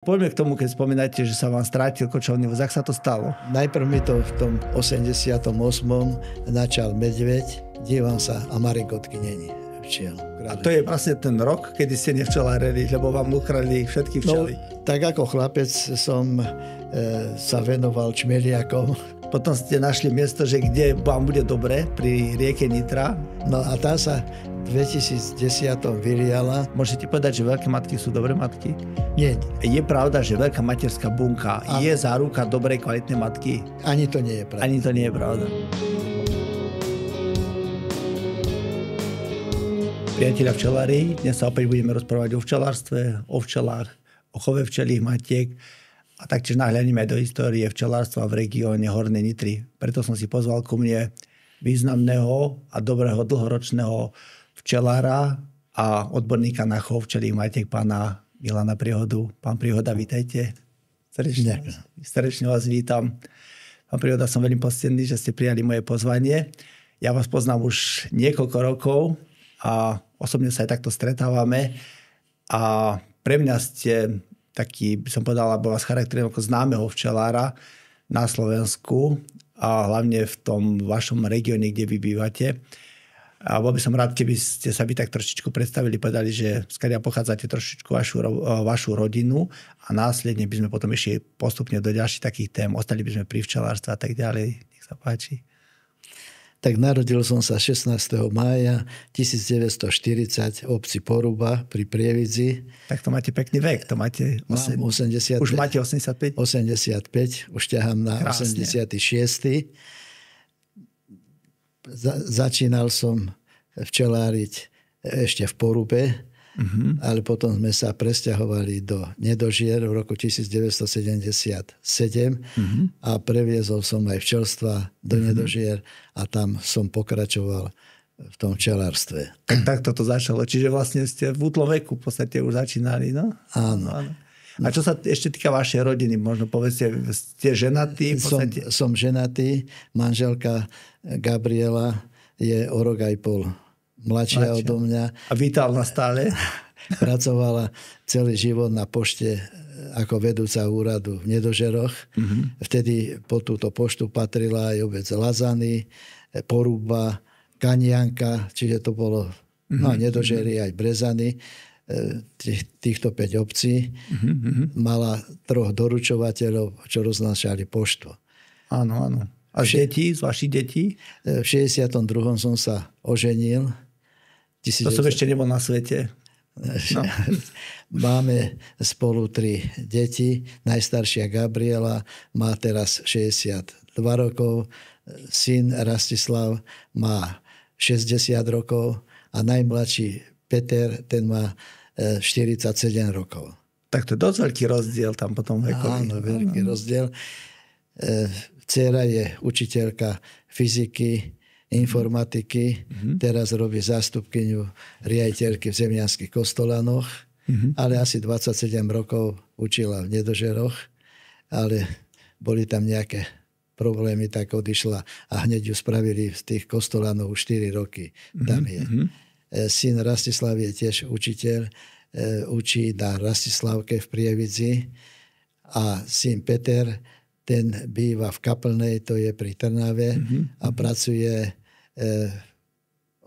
Poďme k tomu, keď spomínate, že sa vám strátil kočovný voz. Jak sa to stalo? Najprv mi to v tom 88. načal medveď, dívam sa a Marigotky není včiel. A to je vlastne ten rok, kedy ste nevčelárili, lebo vám ukradli všetky včely. No, tak ako chlapec som sa venoval čmeliakom. Potom ste našli miesto, že kde vám bude dobre, pri rieke Nitra. No a tá sa v 2010 vyliala. Môžete povedať, že veľké matky sú dobré matky? Nie. Je pravda, že veľká materská bunka je záruka dobrej, kvalitnej matky? Ani to nie je pravda. Ani to nie je pravda. Priatelia včelári, dnes sa opäť budeme rozprávať o včelárstve, o včelách, o chove včelých matiek a taktiež nahľadíme aj do histórie včelárstva v regióne Hornej Nitry. Preto som si pozval ku mne významného a dobrého dlhoročného včelára a odborníka na chov včelých matiek, pána Milana Priehodu. Pán Priehoda, vítajte. Srdečne vás vítam. Pán Priehoda, som veľmi poctený, že ste prijali moje pozvanie. Ja vás poznám už niekoľko rokov a osobne sa aj takto stretávame. A pre mňa ste taký, by som povedal, alebo vás charakterujem ako známeho včelára na Slovensku a hlavne v tom vašom regióne, kde vy bývate. A bol by som rád, keby ste sa vy tak trošičku predstavili, povedali, že skáďa pochádzate trošičku vašu rodinu a následne by sme potom išli postupne do ďalších takých tém. Ostali by sme pri včelárstve a tak ďalej. Nech sa páči. Tak narodil som sa 16. mája 1940 v obci Poruba pri Prievidzi. Tak to máte pekný vek. To máte 85. Už máte 85? 85. Už ťahám na krásne. 86. Začínal som včeláriť ešte v Porube, ale potom sme sa presťahovali do Nedožier v roku 1977 a previezol som aj včelstva do Nedožier a tam som pokračoval v tom včelárstve. Tak toto začalo. Čiže vlastne ste v útlom veku v podstate už začínali, no? Áno. A čo sa ešte týka vašej rodiny, možno povedzte, ste ženatí? Som ženatý, manželka Gabriela je o rok aj pol mladšia odo mňa. A vitálna stále? Pracovala celý život na pošte ako vedúca úradu v Nedožeroch. Vtedy po túto poštu patrila aj obec Lazany, Poruba, Kanianka, čiže to bolo Nedožery aj Brezany. Týchto 5 obcí mala 3 doručovateľov, čo roznášali poštu. Áno, áno. A deti, z vašich detí? V 62. som sa oženil. To som ešte nebol na svete. No. Máme spolu 3 deti. Najstaršia Gabriela má teraz 62 rokov. Syn Rastislav má 60 rokov a najmladší Peter, ten má 47 rokov. Tak to je dosť veľký rozdiel tam potom vekový. Áno, veľký rozdiel. Dcera je učiteľka fyziky, informatiky. Teraz robí zástupkyňu riaditeľky v Zemianskych Kostolanoch, ale asi 27 rokov učila v Nedožeroch, ale boli tam nejaké problémy, tak odišla a hneď ju spravili z tých Kostolánov už 4 roky. Tam je. Syn Rastislav je tiež učiteľ, učí na Rastislavke v Prievidzi a syn Peter, ten býva v Kaplnej, to je pri Trnave a pracuje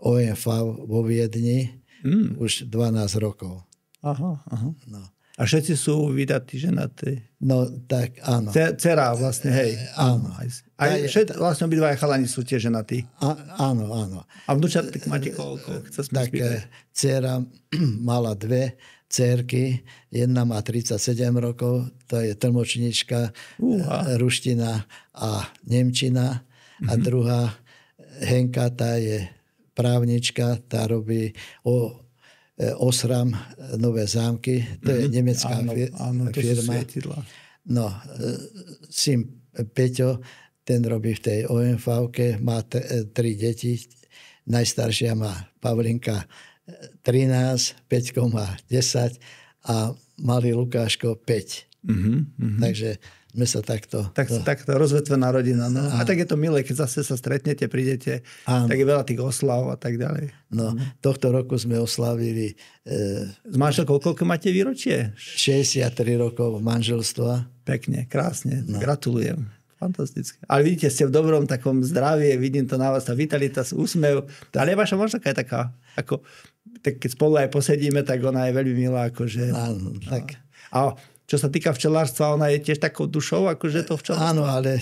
OMV vo Viedni už 12 rokov. Aha. No. A všetci sú vydatí, ženatí? No tak áno. Dcera vlastne, hej. Áno. Vlastne obidvaja chalani sú tiež ženatí. Áno. A vnúčatek máte koľko? Tak dcera mala 2 dcerky. Jedna má 37 rokov, to je tlmočníčka, ruština a nemčina. A druhá Henka, tá je právnička, tá robí Osram Nové Zámky, to je nemecká firma. No, syn Peťo, ten robí v tej OMV-ke, má 3 deti. Najstaršia má Pavlinka 13, Peťko má 10 a malý Lukáško 5. Takže sme sa takto... Takto rozvetvená rodina. No. A tak je to milé, keď zase sa stretnete, prídete, tak je veľa tých oslav a tak ďalej. No, tohto roku sme oslavili... S manželkou koľko máte výročie? 63 rokov manželstva. Pekne, krásne. No. Gratulujem. Fantastické. Ale vidíte, ste v dobrom takom zdraví, vidím to na vás, tá vitalita, úsmev. Ale vaša manželka je taká, ako, tak keď spolu aj posedíme, tak ona je veľmi milá. Akože, áno, tak. A čo sa týka včelárstva, ona je tiež takou dušou, akože to včelárstvo? Áno, ale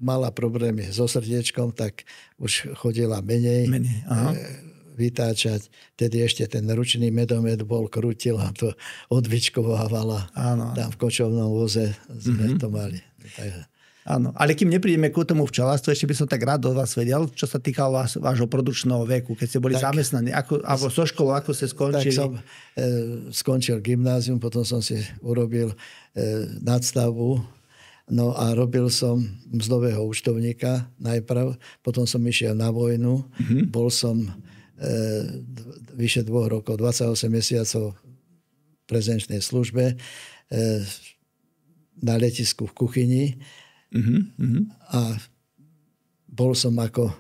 mala problémy so srdiečkom, tak už chodila menej. Vytáčať. Tedy ešte ten ručný medomet bol, krútila to, odvyčkovávala. Áno. Tam v kočovnom voze sme to mali. Áno, ale kým neprídeme k tomu včelárstvu, ešte by som tak rád od vás vedel, čo sa týkalo vášho produkčného veku, keď ste boli zamestnaní, alebo so školou, ako ste skončili? Tak som skončil gymnázium, potom som si urobil nadstavbu, no a robil som mzdového účtovníka najprv, potom som išiel na vojnu, bol som vyše 2 rokov, 28 mesiacov v prezenčnej službe na letisku v kuchyni. A bol som ako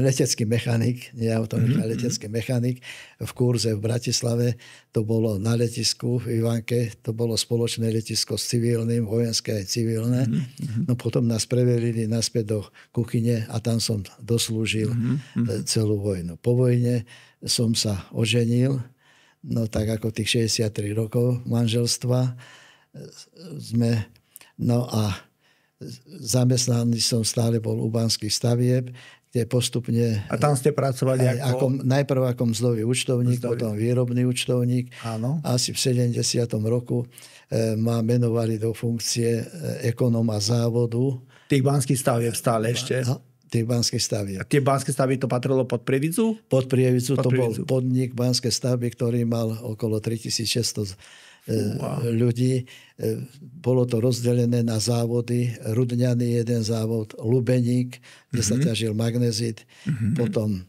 letecký mechanik, nie automechanik, letecký mechanik v kurze v Bratislave. To bolo na letisku v Ivanke, to bolo spoločné letisko s civilným, vojenské aj civilné. No potom nás prevelili naspäť do kuchyne a tam som doslúžil celú vojnu. Po vojne som sa oženil, no tak ako tých 63 rokov manželstva sme. No a zamestnaný som stále bol u Banských stavieb, kde postupne... A tam ste pracovali najprv ako mzdový účtovník, potom výrobný účtovník. Áno. Asi v 70. roku ma menovali do funkcie ekonóma závodu. Tých Banských stavieb stále ešte? Tých Banských stavieb. A tie Banské stavby to patrilo pod Prievidzu? Pod Prievidzu to bol podnik Banské stavby, ktorý mal okolo 3600 ľudí. Bolo to rozdelené na závody. Rudňany jeden závod, Lubeník, kde sa ťažil magnezit. Potom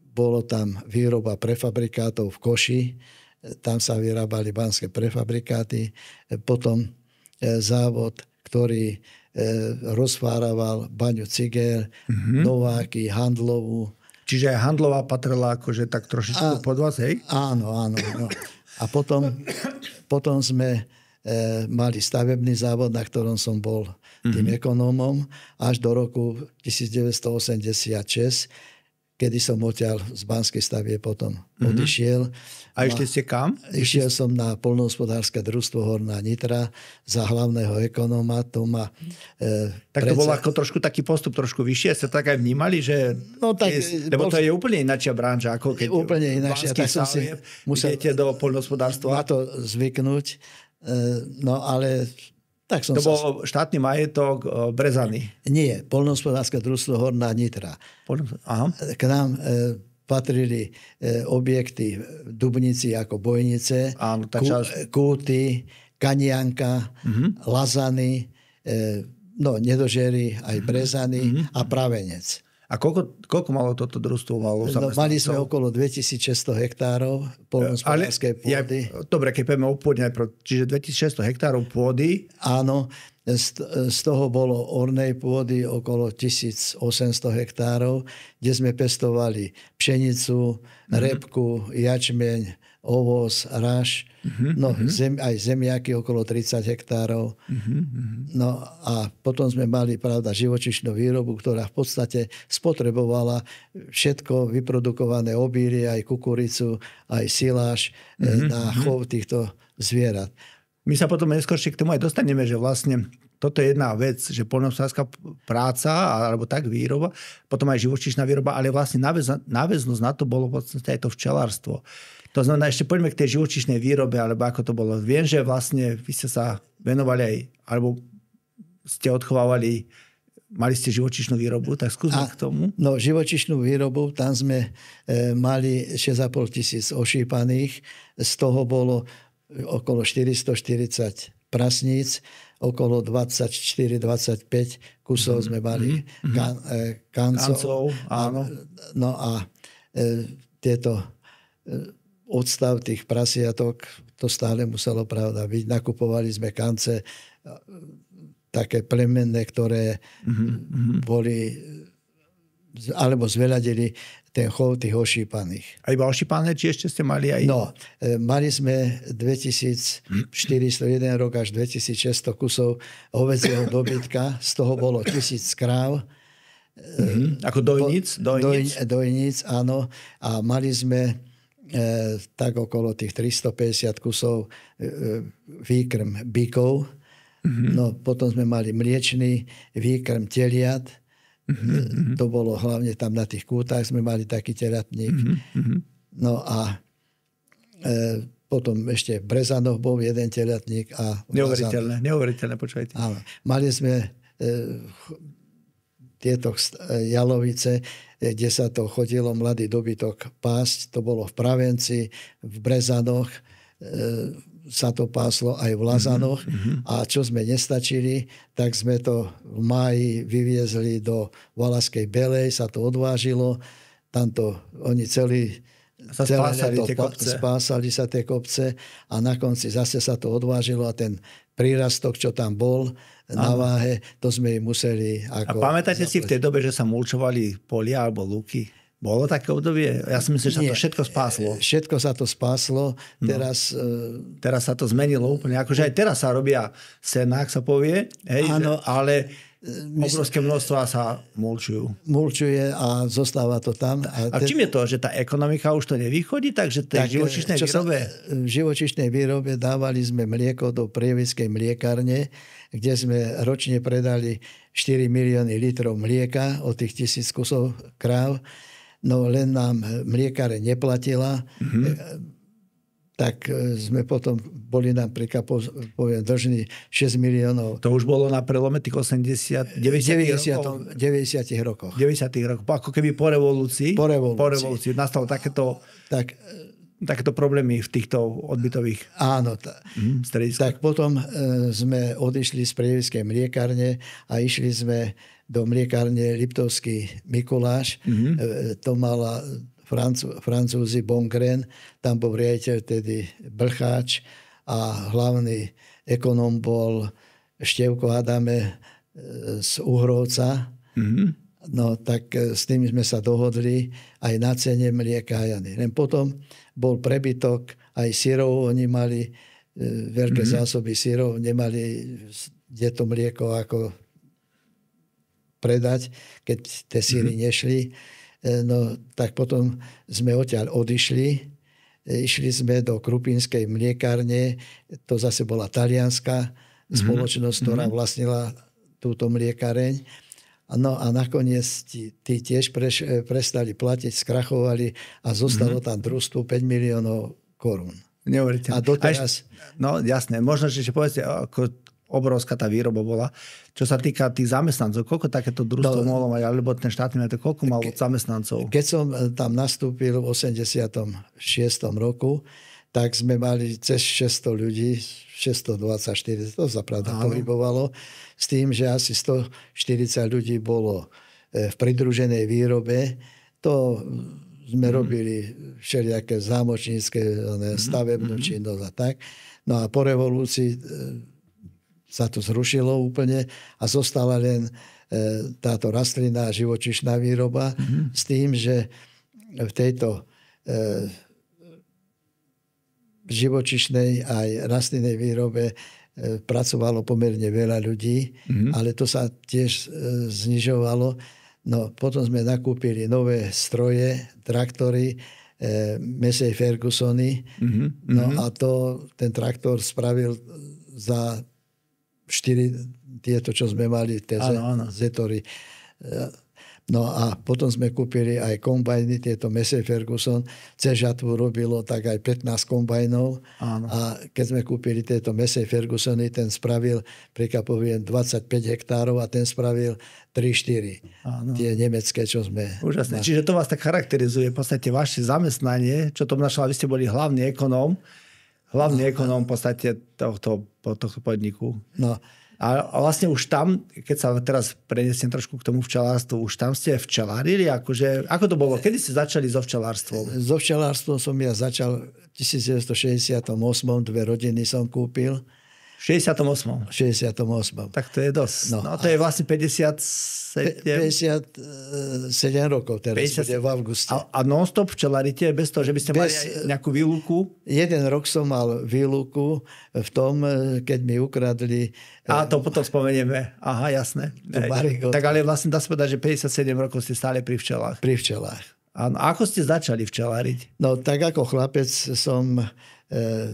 bolo tam výroba prefabrikátov v Koši. Tam sa vyrábali banské prefabrikáty. Potom závod, ktorý rozváraval baňu ciger, Nováky, Handlovú. Čiže aj Handlová patrila akože tak trošičku pod vás, hej? Áno. No. A potom sme mali stavebný závod, na ktorom som bol tým ekonómom, až do roku 1986, kedy som odtiaľ z Banskej stavie potom odišiel. A išli ste kam? Išiel som na poľnohospodárske družstvo Horná Nitra za hlavného ekonóma. To bol ako trošku taký postup, trošku vyššie. Ste tak aj vnímali, že... No, tak, lebo to je úplne ináčia branža, ako keď úplne ináčia. Tak som si musel idete do poľnohospodárstva. Na to zvyknúť. No ale... Tak som to bol štátny majetok Brezany. Nie, poľnohospodárske družstvo Horná Nitra. Aha. K nám patrili objekty Dubnici ako Bojnice, Kúty, Kanianka, Lazany, Nedožery, aj Brezany a Pravenec. A koľko malo toto družstvo? Mali sme okolo 2600 hektárov poľnohospodárskej pôdy. Dobre, keď povieme o pôde najprv, čiže 2600 hektárov pôdy. Áno, z toho bolo ornej pôdy okolo 1800 hektárov, kde sme pestovali pšenicu, repku, jačmeň, ovoz, raž, aj zemiaky okolo 30 hektárov. No a potom sme mali, pravda, živočíšnu výrobu, ktorá v podstate spotrebovala všetko vyprodukované obílie, aj kukuricu, aj siláž na chov týchto zvierat. My sa potom neskôršie k tomu aj dostaneme, že vlastne toto je jedna vec, že poľnohospodárska práca, alebo tak výroba, potom aj živočíšna výroba, ale vlastne náväznosť na to bolo v podstate aj to včelárstvo. To znamená, ešte poďme k tej živočíšnej výrobe, alebo ako to bolo. Viem, že vlastne vy ste sa venovali aj, alebo ste odchovávali, mali ste živočíšnu výrobu, tak skúsme k tomu. No, živočíšnu výrobu, tam sme mali 6,5 000 ošípaných, z toho bolo okolo 440 prasníc, okolo 24-25 kusov sme mali kancov. Áno. No a tieto odstav tých prasiatok, to stále muselo pravda byť. Nakupovali sme kance také plemenné, ktoré boli alebo zveľadili ten chov tých ošípaných. A iba ošípané, či ešte ste mali aj... No, mali sme 2401 rok až 2600 kusov hovedzieho dobytka, z toho bolo 1000 kráv. Ako dojnic? Dojnic, áno. A mali sme tak okolo tých 350 kusov výkrm bykov. No, potom sme mali mliečný výkrm teliat. To bolo hlavne tam na tých kútach sme mali taký telatník. No a potom ešte v Brezanoch bol jeden telatník. Neuveriteľné, počujete. Áno. Mali sme tieto jalovice, kde sa to chodilo mladý dobytok pásť. To bolo v Pravenci, v Brezanoch, sa to páslo aj v Lazanoch. A čo sme nestačili, tak sme to v máji vyviezli do Valašskej Belej, sa to odvážilo. Tamto oni celé leto spásali sa tie kopce a na konci zase sa to odvážilo a ten prírastok, čo tam bol na váhe, to sme im museli... A pamätáte si v tej dobe, že sa mulčovali polia alebo lúky? Bolo také obdobie? Ja si myslím, že sa to všetko spáslo. Všetko sa to spáslo. Teraz sa to zmenilo úplne. Akože aj teraz sa robia senák, sa povie. Hej, ale obrovské množstva sa mulčujú. Mulčuje a zostáva to tam. A čím je to, že tá ekonomika už to nevýchodí? Takže v živočíšnej výrobe... V živočíšnej výrobe dávali sme mlieko do prievidskej mliekárne, kde sme ročne predali 4 milióny litrov mlieka od tých 1000 kusov kráv. No len nám mliekáre neplatila, tak sme potom boli napríklad, poviem, dlžní 6 miliónov. To už bolo na prelome tých 90 rokoch. 90 rokoch. Ako keby po revolúcii nastalo takéto problémy v týchto odbytových strediskách. Tak potom sme odišli z prievidskej mliekárne a išli sme do mliekárne Liptovský Mikuláš. To mala Francúzi Bongren, tam bol riaditeľ tedy Blcháč a hlavný ekonóm bol Števko Adame z Uhrovca. No tak s tým sme sa dohodli aj na cene mlieka. Len potom bol prebytok aj syrov, oni mali veľké zásoby syrov, nemali kde to mlieko ako predať, keď tie syry nešli. No tak potom sme odtiaľ odišli. Išli sme do Krupinskej mliekárne. To zase bola talianská spoločnosť, ktorá vlastnila túto mliekareň. No a nakoniec tí tiež prestali platiť, skrachovali a zostalo tam družstvu 5 miliónov korún. Neuveriteľné. A doteraz... No jasné, možno, že povedzte, ako obrovská tá výroba bola. Čo sa týka tých zamestnancov, koľko takéto družstvo mohlo mať, alebo ten štátny majetok, koľko malo zamestnancov? Keď som tam nastúpil v 86. roku, tak sme mali cez 600 ľudí, 624, to sa pravda pohybovalo, s tým, že asi 140 ľudí bolo v pridruženej výrobe. To sme robili všelijaké zámočnícke, stavebnú činnosť a tak. No a po revolúcii sa to zrušilo úplne a zostala len táto rastlinná živočíšna výroba s tým, že v tejto živočíšnej aj rastlinnej výrobe pracovalo pomerne veľa ľudí, ale to sa tiež znižovalo. No, potom sme nakúpili nové stroje, traktory, Massey Fergusony. No a ten traktor spravil za 4 tieto, čo sme mali, tie Zetory. No a potom sme kúpili aj kombajny, tieto Massey Ferguson. Cez žatvu robilo tak aj 15 kombajnov. A keď sme kúpili tieto Massey Fergusony, ten spravil, príklad poviem, 25 hektárov a ten spravil 3-4. Tie nemecké, čo sme... Úžasné. Čiže to vás tak charakterizuje v podstate vaše zamestnanie, čo to našla, vy ste boli hlavný ekonóm v podstate tohto podniku. No, A vlastne už tam, keď sa teraz prenesiem trošku k tomu včelárstvu, už tam ste včelárili? Akože, ako to bolo? Kedy ste začali so včelárstvom? So včelárstvom som ja začal v 1968. 2 rodiny som kúpil. V 68. 68. Tak to je dosť. No to je vlastne 57 rokov teraz 50... bude v auguste. A non-stop včelárite bez toho, že by ste mali aj nejakú výluku? Jeden rok som mal výluku v tom, keď mi ukradli... A to potom spomenieme. Aha, jasné. Tak ale vlastne dá sa povedať, že 57 rokov ste stále pri včelách. Pri včelách. A ako ste začali včeláriť? No tak ako chlapec som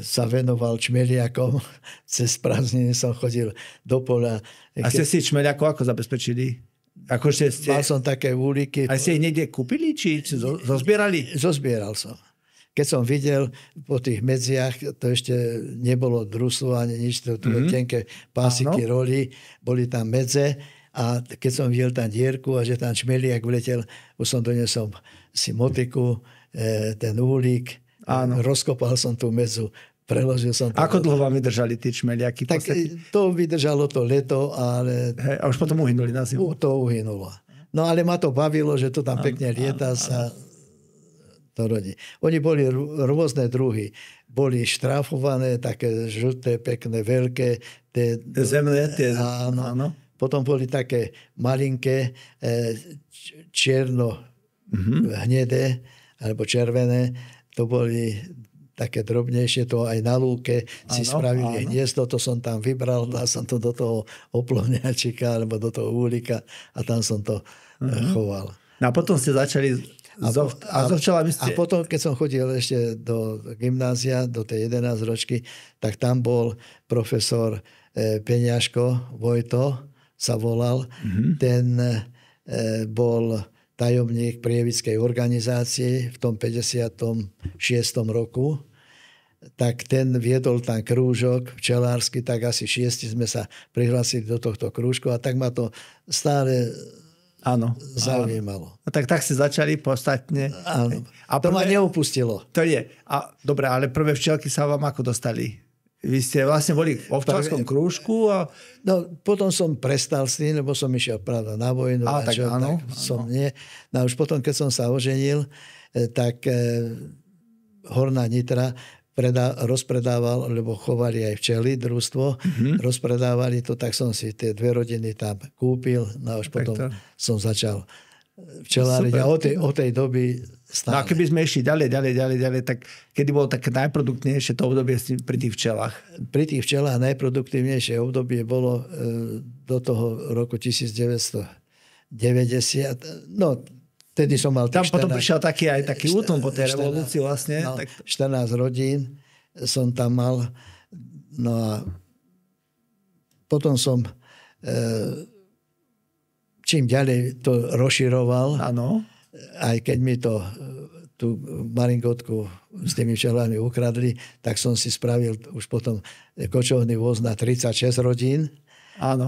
sa venoval čmeliakom. Cez prázdniny som chodil do poľa. A ste si čmeliakov ako zabezpečili? Mal som také úliky. A ste ich niekde kúpili? Či zozbierali? Zozbieral som. Keď som videl po tých medziach, to ešte nebolo družstvo ani nič, to tenké pásiky roli, boli tam medze. A keď som videl tam dierku a že tam čmeliak vletel, už som donesol si motiku, ten úlik, rozkopal som tú medzu, preložil som to. Ako dlho vám vydržali tie čmeliaky? Tak to vydržalo to leto, ale... A už potom uhynuli na zimu? To uhynulo. No ale ma to bavilo, že to tam pekne lieta sa to rodí. Oni boli rôzne druhy. Boli štráfované, také žlté, pekné, veľké. Zemné? Áno. Potom boli také malinké, čierno hnedé, alebo červené. To boli také drobnejšie, to aj na lúke si spravili hniezdo, to som tam vybral, dal som to do toho oplovňačika alebo do toho úlika a tam som to choval. No a potom ste začali so včelami ste... A potom, keď som chodil ešte do gymnázia, do tej 11 ročky, tak tam bol profesor Peňažko, Vojto sa volal. Ten bol tajomník prievickej organizácie v tom 56. roku. Tak ten viedol tam krúžok včelársky, tak asi 6 sme sa prihlásili do tohto krúžku a tak ma to stále zaujímalo. No tak ste začali podstatne. Áno. A to ma neopustilo. To je. Dobre, ale prvé včelky sa vám ako dostali? Vy ste vlastne boli v ovčarskom krúžku? No, potom som prestal s tým, lebo som išiel pravda na vojnu. No už potom, keď som sa oženil, tak Horná Nitra rozpredával, lebo chovali aj včely, družstvo, rozpredávali to, tak som si tie 2 rodiny tam kúpil, no a už potom som začal včeláriť a od tej doby stále. No a keby sme išli ďalej, tak kedy bolo také najproduktívnejšie to obdobie pri tých včelách? Pri tých včelách najproduktívnejšie obdobie bolo do toho roku 1990. No, vtedy som mal... Tam potom prišiel taký útlm po tej revolúcii vlastne. No, 14 rodín som tam mal. No a potom som... čím ďalej to rozširoval, aj keď mi tú maringotku s tými včelami ukradli, tak som si spravil už potom kočovný voz na 36 rodín.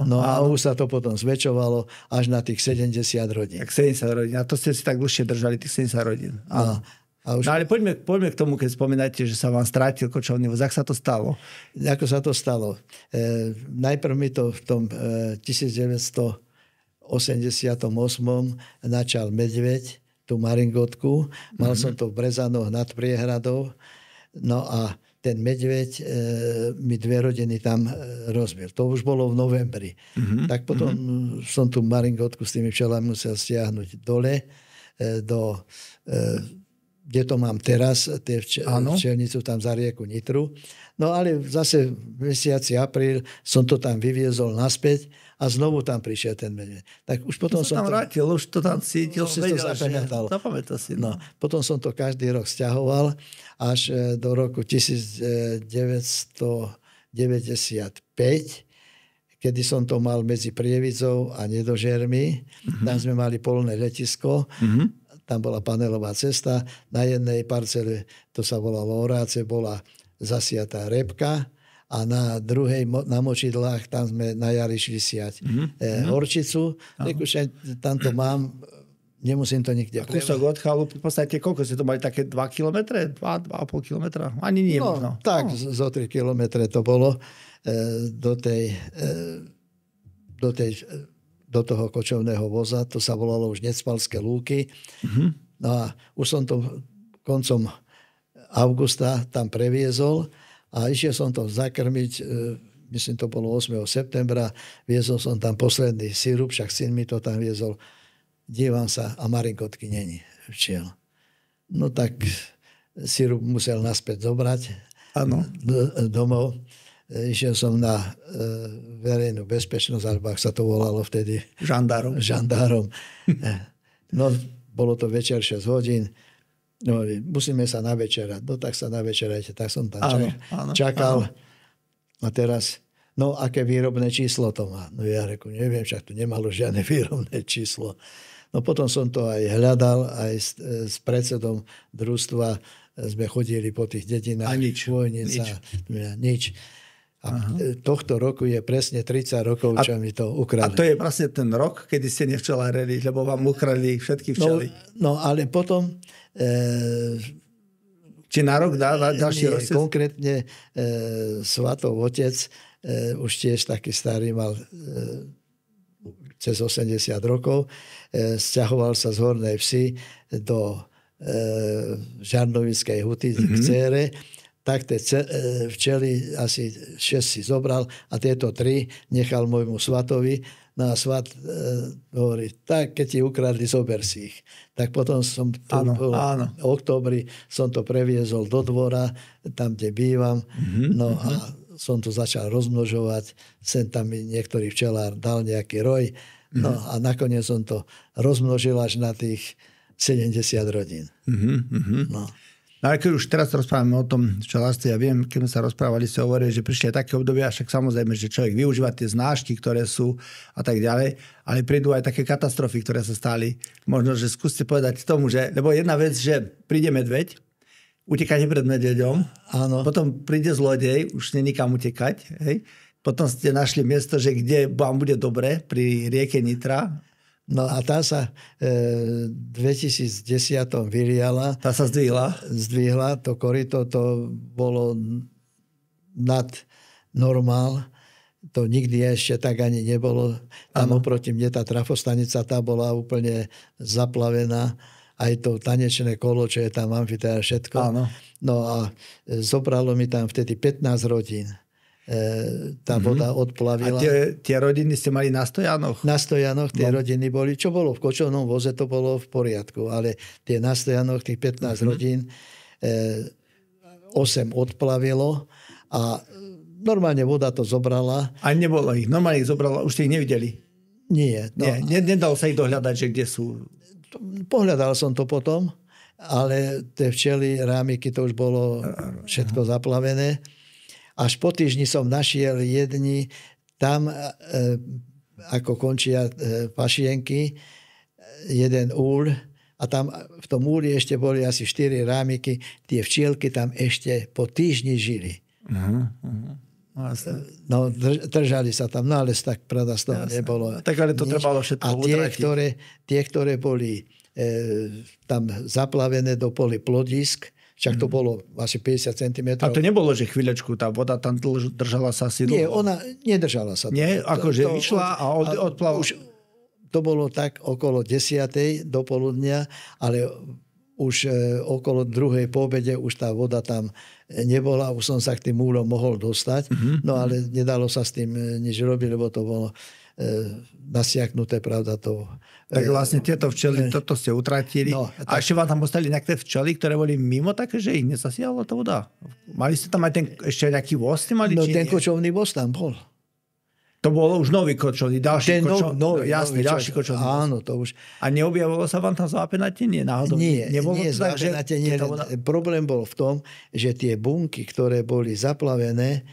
No a už sa to potom zväčšovalo až na tých 70 rodín. Tak 70 rodín. A to ste si tak dlhšie držali, tých 70 rodín. Áno. No ale poďme k tomu, keď spomínate, že sa vám strátil kočovný voz. Ako sa to stalo? Ako sa to stalo? Najprv mi to v tom 1988 načal medveď, tú maringotku. Mal som to v Brezanoch nad Priehradou. No a ten medveď mi 2 rodiny tam rozbil. To už bolo v novembri. Tak potom som tú maringotku s tými včelami musel stiahnuť dole kde to mám teraz, tie včelnicu tam za rieku Nitru. No ale zase v mesiaci apríl som to tam vyviezol naspäť a znovu tam prišiel ten medveď. Tak už potom som tam vrátil, už to tam cítil, zapamätal si. No, potom som to každý rok sťahoval až do roku 1995, kedy som to mal medzi Prievicou a Nedožermi. Tam sme mali polné letisko. Tam bola panelová cesta. Na jednej parcele, to sa volalo Oráce, bola zasiatá repka a na druhej, na močidlách, tam sme na jar išli siať horčicu. Tam to mám, nemusím to nikde prevať. Kúsok od chalup, v podstate koľko ste to mali? Také 2 kilometre? 2,5 kilometra? Ani nie možno. Tak, zo 3 kilometre to bolo do tej do toho kočovného voza, to sa volalo už Necpalské lúky. No a už som to koncom augusta tam previezol a išiel som to zakrmiť, myslím, to bolo 8. septembra, viezol som tam posledný sirup, však syn mi to tam viezol. Dívam sa a Marinkotky není včiel. No tak sirup musel naspäť zobrať domov. Išiel som na verejnú bezpečnosť, alebo ak sa to volalo vtedy. Žandárom. No, bolo to večer 6 hodín. No, musíme sa navečerať. No, tak sa navečerajte. Tak som tam čakal. A teraz, no, aké výrobné číslo to má? No, ja reku, neviem, však tu nemalo žiadne výrobné číslo. No, potom som to aj hľadal, aj s predsedom družstva sme chodili po tých dedinách. A nič. Nič. A tohto roku je presne 30 rokov, čo mi to ukradli. A to je vlastne ten rok, kedy ste nevčelárili, lebo vám ukradli všetky včely. No ale potom... Či na rok dá ďalší rok? Konkrétne Svatov otec, už tiež taký starý, mal cez 80 rokov, sťahoval sa z Hornej Vsi do Žarnovickej huty k dcére. Tak tie včely asi 6 si zobral a tieto 3 nechal môjmu svatovi. No a svat hovorí, tak keď ti ukradli, zober si ich. Tak potom som v októbri som to previezol do dvora, tam, kde bývam. No a som to začal rozmnožovať. Sem tam mi niektorý včelár dal nejaký roj. No a nakoniec som to rozmnožil až na tých 70 rodín. No. No ale keď už teraz rozprávame o tom včelárstve, ja viem, keď sme sa rozprávali, si hovorili, že prišli aj také obdobia, však samozrejme, že človek využíva tie znášky, ktoré sú a tak ďalej, ale prídu aj také katastrofy, ktoré sa stali. Možno, že skúste povedať tomu, že, lebo jedna vec, že príde medveď, utekáte pred medveďom, potom príde zlodej, už nie nikam utekať, hej? Potom ste našli miesto, že kde vám bude dobre, pri rieke Nitra. No a tá sa v 2010 vyliala. Tá sa zdvihla? Zdvihla. To koryto to bolo nad normál. To nikdy ešte tak ani nebolo. Tam oproti mne tá trafostanica, tá bola úplne zaplavená. Aj to tanečné kolo, čo je tam amfiteár, všetko. Áno. No a zobralo mi tam vtedy 15 rodín. Tá voda odplavila. A tie rodiny ste mali na stojanoch? Na stojanoch tie rodiny boli. Čo bolo v kočovnom voze, to bolo v poriadku. Ale tie na stojanoch, tých 15 rodín, 8 odplavilo a normálne voda to zobrala. A nebolo ich. Normálne ich zobrala. Už ste ich nevideli? Nie. No, nedalo sa ich dohľadať, že kde sú? Pohľadal som to potom, ale tie včely, rámiky, to už bolo všetko zaplavené. Až po týždni som našiel jedni tam, ako končia pašienky, jeden úľ a tam v tom úli ešte boli asi 4 rámiky. Tie včielky tam ešte po týždni žili. No, držali sa tam, no ale tak pravda z toho nebolo. Tak ale to trebalo všetko utratiť. A tie, ktoré boli tam zaplavené do poli plodisk, však to bolo asi 50 cm. A to nebolo, že chvíľečku tá voda tam držala sa asi dlho? Nie, ona nedržala sa. Nie, akože vyšla a odplavila. To bolo tak okolo 10:00 do poludnia, ale už okolo 2:00 po obede už tá voda tam nebola, už som sa k tým múľom mohol dostať. No ale nedalo sa s tým nič robiť, lebo to bolo nasiaknuté, pravda, to... Tak vlastne tieto včely, toto ste utratili. No, a ešte vám tam ostali nejaké včely, ktoré boli mimo také, že ich nezasiahla tá voda? Mali ste tam aj ten ešte nejaký voz? No ten kočovný voz tam bol. To bolo už nový kočovný, ďalší kočovný. Jasný, ďalší kočovný voz. Áno, to už... A neobjavilo sa vám tam zápenatenie náhodou? Nie, zápenatenie. Problém bol v tom, že tie bunky, ktoré boli zaplavené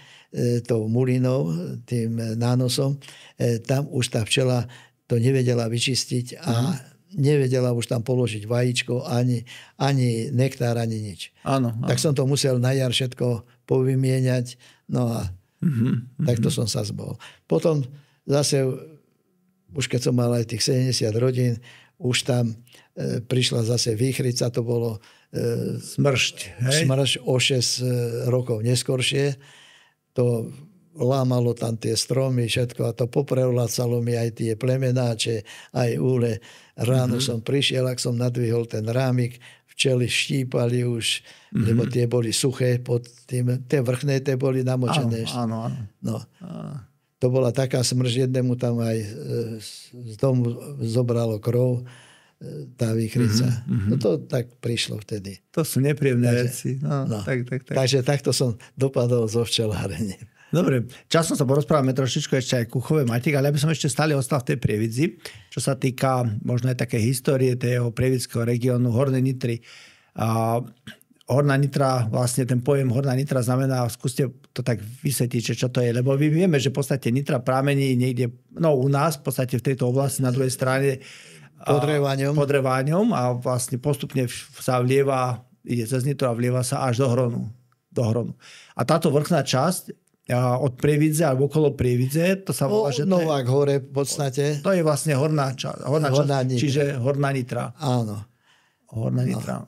tou mulinou, tým nánosom, tam už tá včela to nevedela vyčistiť a nevedela už tam položiť vajíčko, ani nektár, ani nič. Áno. Tak som to musel na jar všetko povymieňať. No a takto som sa zbol. Potom zase, už keď som mal aj tých 70 rodín, už tam prišla zase výchrica, to bolo smršť o 6 rokov neskoršie. To lámalo tam tie stromy, všetko a to poprevlácalo mi aj tie plemenáče, aj úle. Ráno som prišiel, ak som nadvihol ten rámik, včely štípali už, lebo tie boli suché pod tým, tie vrchné tie boli namočené. Áno. No. To bola taká smrť, jednému tam aj z domu zobralo krv, tá výchrica. To tak prišlo vtedy. To sú nepríjemné veci. Tak. Takže takto som dopadol zo včelárením. Dobre, časom sa porozprávame trošičku ešte aj ku chove matiek, ale ja by som ešte stále ostal v tej Prievidzi, čo sa týka možno aj také histórie toho prievidského regiónu Hornej Nitry. Horná Nitra, vlastne ten pojem Horná Nitra znamená, skúste to tak vysvetliť, čo to je, lebo my vieme, že v podstate Nitra pramení niekde, u nás, v podstate v tejto oblasti na druhej strane pod Reváňom a vlastne postupne sa vlieva, ide cez Nitru a vlieva sa až do Hronu. A táto vrchná časť od Prievidze alebo okolo Prievidze, to sa volá, že Novák hore v podstate. To je vlastne horná časť, čiže Horná Nitra. Áno. Horná Nitra.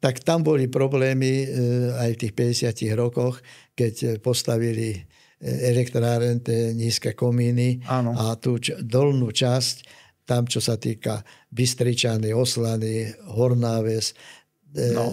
Tak tam boli problémy aj v tých 50 rokoch, keď postavili elektráren, tie nízke komíny. Áno. A tú dolnú časť, tam čo sa týka Bystričany, Oslany, Horná Ves,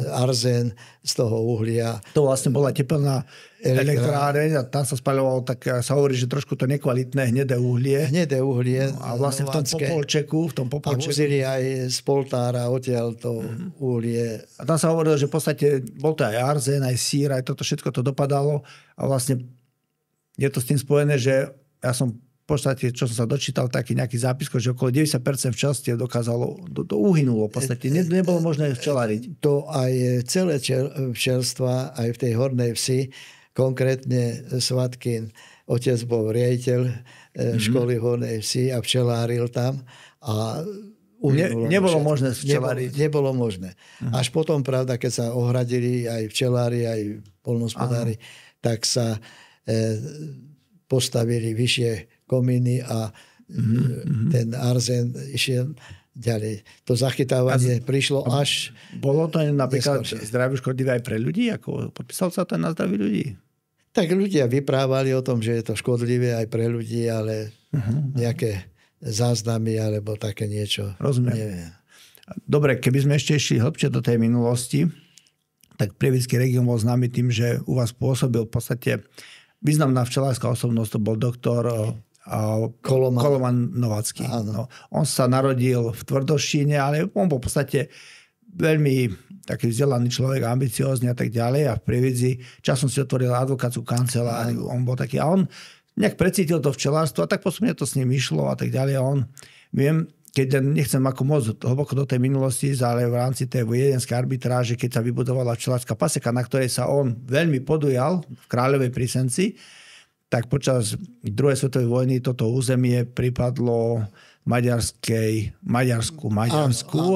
arzen z toho uhlia. To vlastne bola tepelná elektráreň a tam sa spaľovalo, tak sa hovorí, že trošku to nekvalitné hnedé uhlie. A vlastne v tom popolčeku. A vozili aj z Poltára odtiaľ to uhlie. A tam sa hovorilo, že v podstate bol to aj arzen, aj sír, aj toto všetko to dopadalo a vlastne je to s tým spojené, že ja som v podstate, čo som sa dočítal, taký nejaký zápisko, že okolo 90% včelstiev dokázalo, to uhynulo v podstate. Nebolo možné včelariť. To aj celé včelstva, aj v tej Hornej Vsi, konkrétne Svatkin, otec bol riaditeľ školy v Hornej Vsi a včeláril tam a nebolo možné včelariť. Nebolo možné. Až potom, pravda, keď sa ohradili aj včelári, aj poľnohospodári, tak sa postavili vyššie komíny a ten arzen išiel ďalej. To zachytávanie prišlo až... Bolo to napríklad zdravé škodlivé aj pre ľudí? Ako podpísal sa to na zdraví ľudí? Tak ľudia vyprávali o tom, že je to škodlivé aj pre ľudí, ale nejaké záznamy alebo také niečo. Rozumiem. Neviem. Dobre, keby sme ešte išli hlbšie do tej minulosti, tak Prievidský región bol známy tým, že u vás pôsobil v podstate významná včelárska osobnosť, to bol doktor Koloman Novácky. No, on sa narodil v Tvrdošíne, ale on bol v podstate veľmi taký vzdelaný človek, ambiciózny a tak ďalej a v Prievidzi časom si otvoril advokátsku kanceláriu. On bol taký a on nejak precítil to včelárstvo a tak postupne to s ním išlo a tak ďalej. A on, keď nechcem ako moc hlboko do tej minulosti, ale v rámci tej vojenskej arbitráže, keď sa vybudovala včelárska paseka, na ktorej sa on veľmi podujal v Kráľovej Prísenci, tak počas druhej svetovej vojny toto územie pripadlo Maďarsku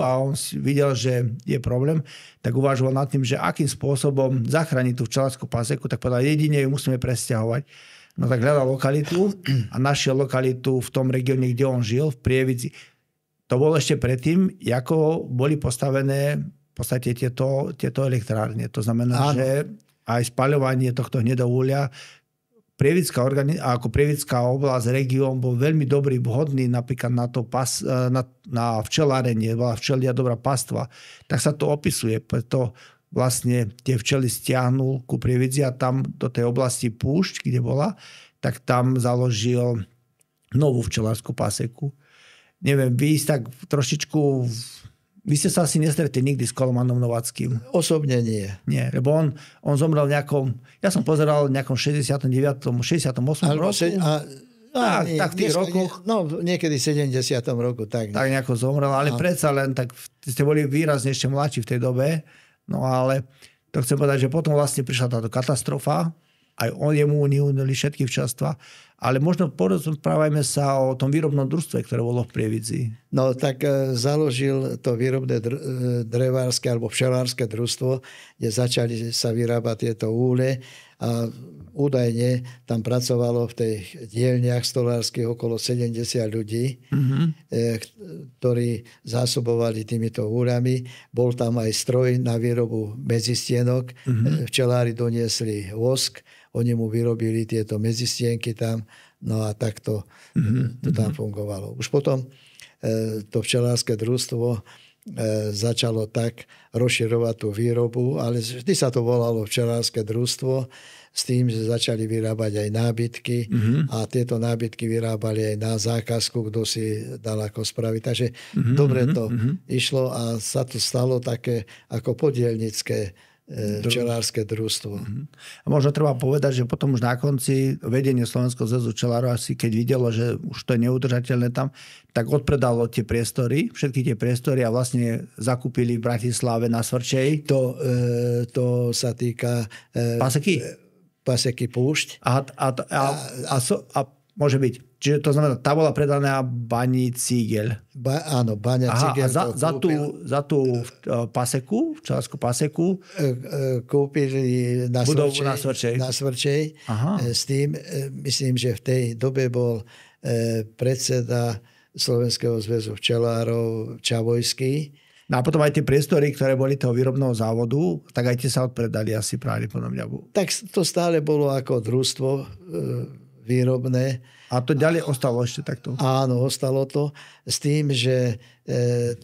a on si videl, že je problém, tak uvažoval nad tým, že akým spôsobom zachrániť tú včelárskú paseku, tak povedal, jedine ju musíme presťahovať. No tak hľadal lokalitu a našiel lokalitu v tom regióne, kde on žil, v Prievidzi. To bolo ešte predtým, ako boli postavené v podstate tieto elektrárne. To znamená, že aj spaľovanie tohto hnedého uhlia Prievidská oblasť, región bol veľmi dobrý, vhodný napríklad na včelárenie, bola včelia dobrá pastva. Tak sa to opisuje, preto vlastne tie včely stiahnul ku Prievidzi a tam do tej oblasti púšť, kde bola, tak tam založil novú včelárskú paseku. Neviem, vy tak trošičku... Vy ste sa asi nestretli nikdy s Kolomanom Nováckym? Osobne nie. Nie, lebo on zomrel v nejakom... Ja som pozeral v nejakom 68. roku. Tak v tých rokoch. No, niekedy v 70. roku. Tak nejako zomrel, ale predsa len, tak ste boli výrazne ešte mladší v tej dobe. No ale to chcem povedať, že potom vlastne prišla táto katastrofa. Aj jemu unili všetky včelstva. Ale možno porozprávajme sa o tom výrobnom družstve, ktoré bolo v Prievidzi. No tak založil to výrobné drevárske alebo včelárske družstvo, kde začali sa vyrábať tieto úle a údajne tam pracovalo v tých dielniach stolárskych okolo 70 ľudí, ktorí zásobovali týmito úľami. Bol tam aj stroj na výrobu medzistienok. Včelári doniesli vosk, oni mu vyrobili tieto medzistienky tam, no a takto to tam fungovalo. Už potom to včelárske družstvo začalo tak rozširovať tú výrobu, ale vždy sa to volalo včelárske družstvo, s tým, že začali vyrábať aj nábytky a tieto nábytky vyrábali aj na zákazku, kto si dal ako spraviť. Takže dobre to išlo a sa to stalo také ako podielnické včelárske družstvo. A možno treba povedať, že potom už na konci vedenie Slovenského zväzu včelárov asi keď videlo, že už to je neudržateľné tam, tak odpredalo tie priestory, všetky tie priestory a vlastne zakúpili v Bratislave na Svrčej. To sa týka Paseky Púšť. A môže byť. Čiže to znamená, tá bola predaná Bani Cígeľ. Áno, Baňa Cígeľ. A za tú paseku, včelárskú paseku kúpili na Svrčej. S tým, myslím, že v tej dobe bol predseda Slovenského zväzu včelárov Čavojský. No a potom aj tie priestory, ktoré boli toho výrobného závodu, tak aj tie sa odpredali asi pravdepodobne. Tak to stále bolo ako družstvo výrobné. A to ďalej ostalo ešte takto? Áno, ostalo to. S tým, že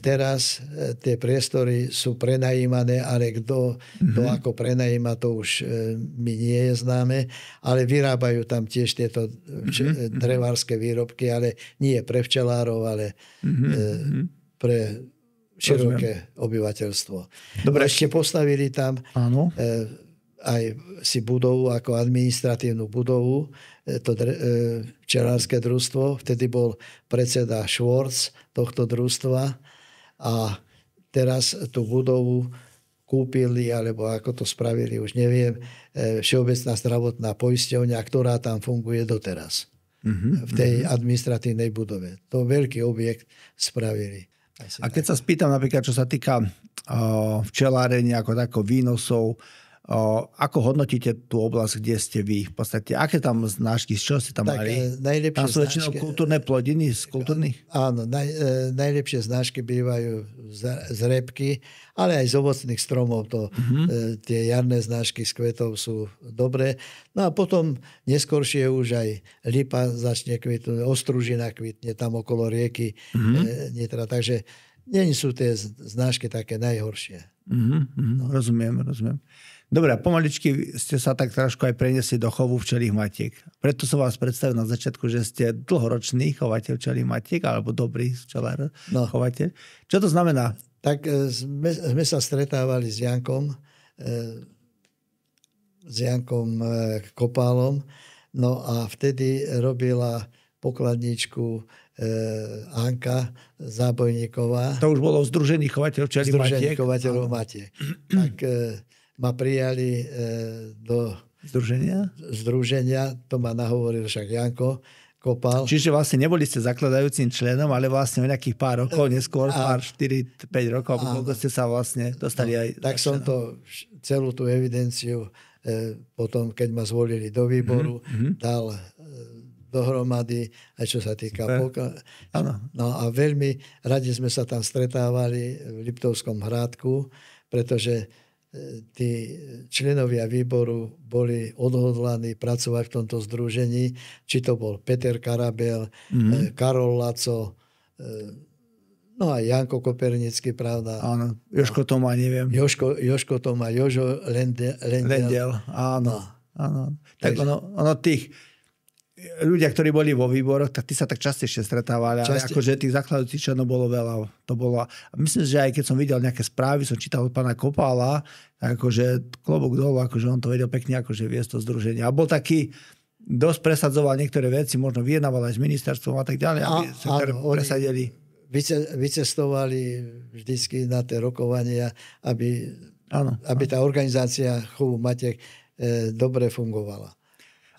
teraz tie priestory sú prenajímané, ale kto to ako prenajíma, to už mi nie je známe. Ale vyrábajú tam tiež tieto drevárske výrobky, ale nie pre včelárov, ale pre široké obyvateľstvo. Dobre. Ešte postavili tam aj si budovu ako administratívnu budovu, to včelárske družstvo. Vtedy bol predseda Švorc tohto družstva a teraz tú budovu kúpili, alebo ako to spravili, už neviem, Všeobecná zdravotná poisťovňa, ktorá tam funguje doteraz. V tej administratívnej budove. To veľký objekt spravili. A keď sa spýtam napríklad, čo sa týka včelárenia ako takého výnosov, ako hodnotíte tú oblasť, kde ste vy? V podstate, aké tam znášky, z čoho ste tam mali? Tam sú väčšinou kultúrne plodiny z kultúrnych? Áno, najlepšie znášky bývajú z repky, ale aj z ovocných stromov. Tie jarné znášky z kvetov sú dobré. No a potom neskôršie už aj lipa začne kvitnúť, ostružina kvitne tam okolo rieky Nitra. Takže nie sú tie znášky také najhoršie. Rozumiem. Dobre, pomaličky ste sa tak trošku aj preniesli do chovu včelích matiek. Preto som vás predstavil na začiatku, že ste dlhoročný chovateľ včelích matiek, alebo dobrý včelár chovateľ. Čo to znamená? Tak sme sa stretávali s Jankom Kopálom, no a vtedy robila pokladničku Anka Zábojníková. To už bolo v Združení chovateľov včelích matiek? Združení chovateľov matiek. Tak ma prijali do združenia, to ma nahovoril však Janko Kopál. Čiže vlastne neboli ste zakladajúcim členom, ale vlastne o nejakých pár rokov, neskôr pár 4-5 rokov, koľko ste sa vlastne dostali aj... Tak som to, celú tú evidenciu potom, keď ma zvolili do výboru, dal dohromady, aj čo sa týka No a veľmi radi sme sa tam stretávali v Liptovskom Hrádku, pretože tí členovia výboru boli odhodlaní pracovať v tomto združení, či to bol Peter Karabel, Karol Laco, no a Janko Kopernický, pravda. Áno, Jožko Toma, neviem. Jožko Toma, Jožo Lendel. Áno. Tak ono tých ľudia, ktorí boli vo výboroch, tak tí sa tak častejšie stretávali, ale akože tých zakladujúcich členov bolo veľa. To bolo, myslím, že aj keď som videl nejaké správy, som čítal od pána Kopála, akože klobúk dolu, akože on to vedel pekne, akože viesť to združenie. A bol taký, dosť presadzoval niektoré veci, možno vyjednával aj s ministerstvom a tak ďalej, aby sa presadili. Vycestovali vždycky na tie rokovania, aby tá organizácia chovu matiek dobre fungovala.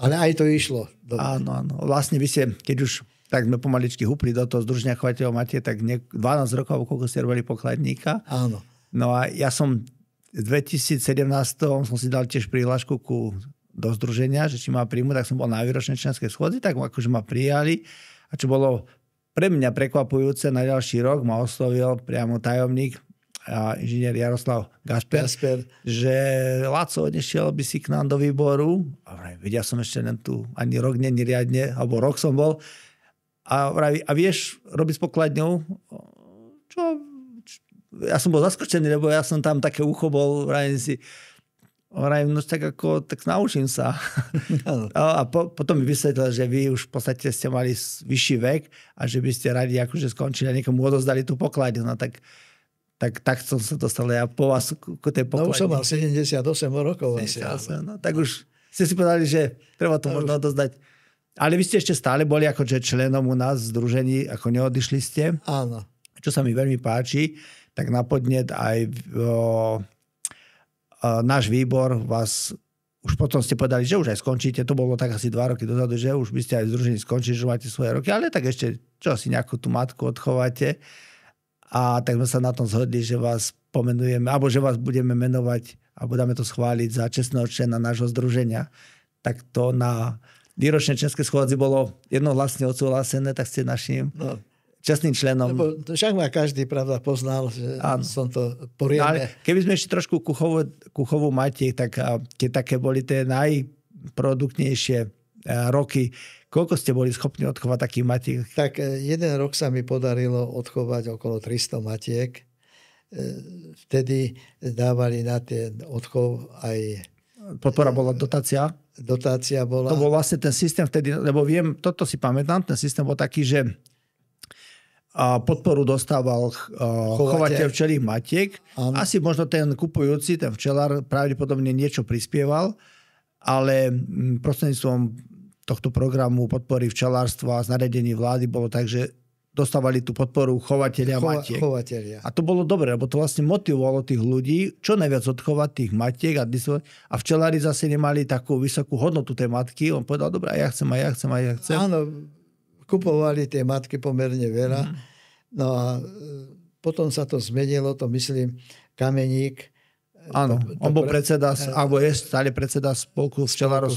Ale aj to išlo. Dobre. Áno. Vlastne vy ste, keď už tak sme pomaličky húpli do toho združenia chovateľov matiek, tak 12 rokov, koľko ste robili pokladníka. Áno. No a ja som v 2017 som si dal tiež prihlášku do združenia, že či ma príjmu, tak som bol na výročnej členskej schôdzi, tak akože ma prijali. A čo bolo pre mňa prekvapujúce, na ďalší rok ma oslovil priamo tajomník a inžinier Jaroslav Gasper, že Laco, nešiel by si k nám do výboru. A vraví, ja som ešte len tu ani rok není riadne, alebo rok som bol. A vraví, a vieš robiť s pokladňou? Čo? Ja som bol zaskočený, lebo ja som tam také ucho bol, vravím si, no tak naučím sa. A potom mi vysvetlil, že vy už v podstate ste mali vyšší vek a že by ste radi akože skončili a niekomu odozdali tú pokladňu. No tak som sa dostal ja po vás ku tej pokladni. No už som mal 78 rokov. No, tak už ste si povedali, že treba to možno odozdať. Ale vy ste ešte stále boli akože členom u nás v združení, ako neodišli ste. Áno. Čo sa mi veľmi páči, tak na podnet aj náš výbor vás, už potom ste povedali, že už aj skončíte, to bolo tak asi 2 roky dozadu, že už by ste aj v združení skončili, že máte svoje roky, ale tak ešte, čo si nejakú tú matku odchováte. A tak sme sa na tom zhodli, že vás pomenujeme, alebo že vás budeme menovať a budeme to schváliť za čestného člena nášho združenia. Tak to na výročnej členskej schôdzi bolo jednohlasne odsúhlasené, tak ste našim čestným členom. Lebo však ma každý, pravda, poznal, že som to poriadne. Ale keby sme ešte trošku kuchovú matiek, tak keď také boli tie najproduktnejšie roky, koľko ste boli schopní odchovať takých matiek? Tak jeden rok sa mi podarilo odchovať okolo 300 matiek. Vtedy dávali na ten odchov aj... Podpora bola dotácia? Dotácia bola. To bol vlastne ten systém vtedy, lebo viem, toto si pamätám, ten systém bol taký, že podporu dostával chovateľ včelých matiek. Ano. Asi možno ten kupujúci, ten včelár pravdepodobne niečo prispieval, ale prostredníctvom tohto programu podpory včelárstva z nariadení vlády bolo tak, že dostávali tú podporu chovateľia matiek. A to bolo dobré, lebo to vlastne motivovalo tých ľudí čo najviac odchovať tých matiek a včelári zase nemali takú vysokú hodnotu tej matky. On povedal, dobré, ja chcem. Áno, kupovali tie matky pomerne veľa. No a potom sa to zmenilo, to myslím, Kameník. Áno, on bol predseda, alebo je stále predseda spolku včelárov.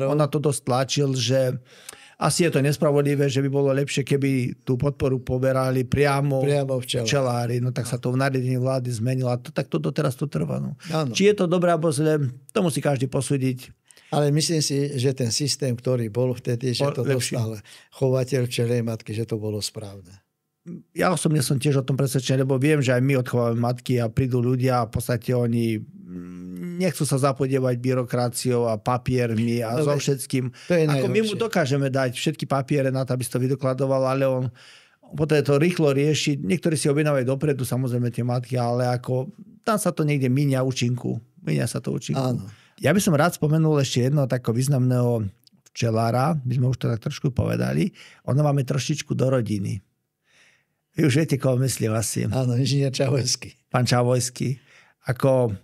On na to dosť tlačil, že asi je to nespravodlivé, že by bolo lepšie, keby tú podporu poberali priamo včelári. No tak sa to v nariadení vlády zmenilo. A tak to doteraz to trvá. No. Či je to dobré alebo zle, to musí každý posúdiť. Ale myslím si, že ten systém, ktorý bol vtedy, že to dostal chovateľ včelej matky, že to bolo správne. Ja osobne som tiež o tom presvedčený, lebo viem, že aj my odchovávame matky a prídu ľudia a v podstate oni nechcú sa zapodievať byrokraciou a papiermi a so všetkým. Ako my mu dokážeme dať všetky papiere na to, aby si to vydokladoval, ale on potom to rýchlo rieši. Niektorí si objednávajú dopredu, samozrejme tie matky, ale ako tam sa to niekde míňa účinku. Míňa sa to účinku. Áno. Ja by som rád spomenul ešte jedného takého významného včelára, by sme už to tak trošku povedali. Ono máme trošičku do rodiny. Vy už viete, koho myslím asi. Áno, inžinier Čavojský. Pán Čavojský. Ako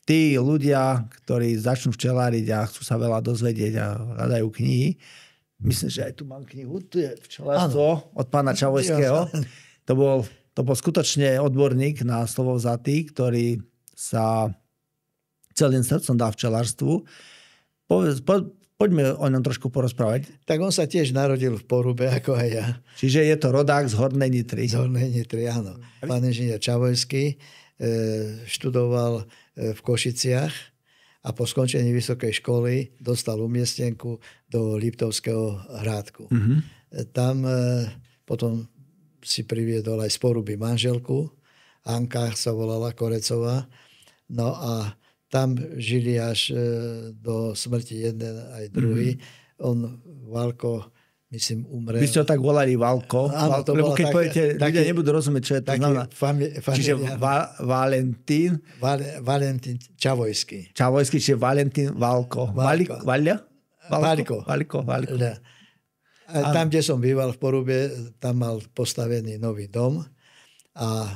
tí ľudia, ktorí začnú včeláriť a chcú sa veľa dozvedieť a hľadajú knihy. Myslím, že aj tu mám knihu. Tu je včelárstvo od pána Čavojského. To bol skutočne odborník na slovovzatý, ktorý sa celým srdcom dá včelárstvu. Poďme o ňom trošku porozprávať. Tak on sa tiež narodil v Porube, ako aj ja. Čiže je to rodák z Hornej Nitry. Z Hornej Nitry, áno. Pán inžinier Čavojský študoval v Košiciach a po skončení vysokej školy dostal umiestnenku do Liptovského Hrádku. Tam potom si priviedol aj z Poruby manželku. Anka sa volala Korecová. No a tam žili až do smrti jeden aj druhý. On, Valko, myslím, umrel. Vy ste ho tak volali Valko. Áno, to lebo keď také, poviete, ľudia nebudú rozumieť, čo je to znamená. Čiže Valentín. Valentín Čavojský. Čavojský, čiže Valentín Valko. Valia? Valiko. Tam, kde som býval v Porube, tam mal postavený nový dom a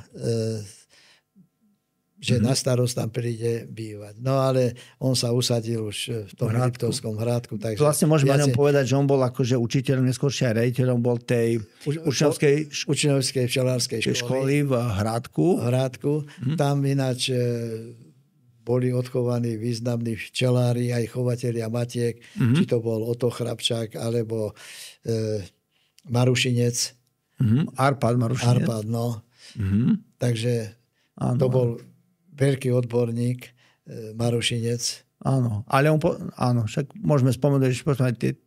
že na starost tam príde bývať. No ale on sa usadil už v tom Liptovskom Hrádku. Takže vlastne môžeme o ňom povedať, že on bol akože učiteľom, neskôršie aj rejiteľom, bol tej učňovskej včelárskej školy v Hrádku. Tam ináč boli odchovaní významní včelári, aj chovatelia matiek, či to bol Oto Chrapčák, alebo Marušinec. Arpad Marušinec. Arpad, no. Takže Áno, To bol veľký odborník, Marušinec. Áno, ale áno, však môžeme spomenúť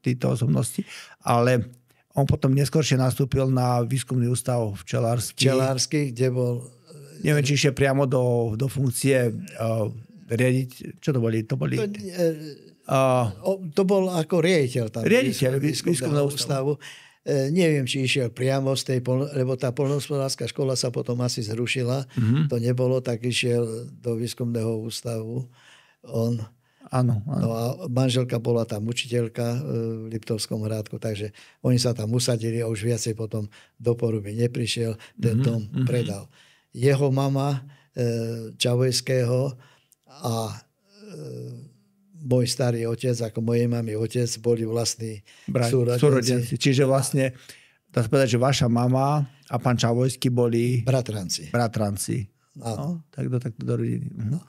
tieto osobnosti, ale on potom neskôršie nastúpil na výskumný ústav včelársky, kde bol... Neviem, či išiel priamo do funkcie riadiť... Čo to boli? To bol ako riaditeľ tam. Riaditeľ výskumného ústavu. Neviem, či išiel priamo z tej, lebo tá poľnohospodárska škola sa potom asi zrušila. To nebolo, tak išiel do výskumného ústavu. Áno. No a manželka bola tam učiteľka v Liptovskom Hrádku, takže oni sa tam usadili a už viacej potom do Poruby neprišiel, ten dom predal. Jeho mama Čavojského a môj starý otec, ako mojej mamy otec, boli vlastní súrodenci. Čiže vlastne, dá sa povedať, že vaša mama a pán Čavojský boli... Bratranci. No, tak do rodiny. No.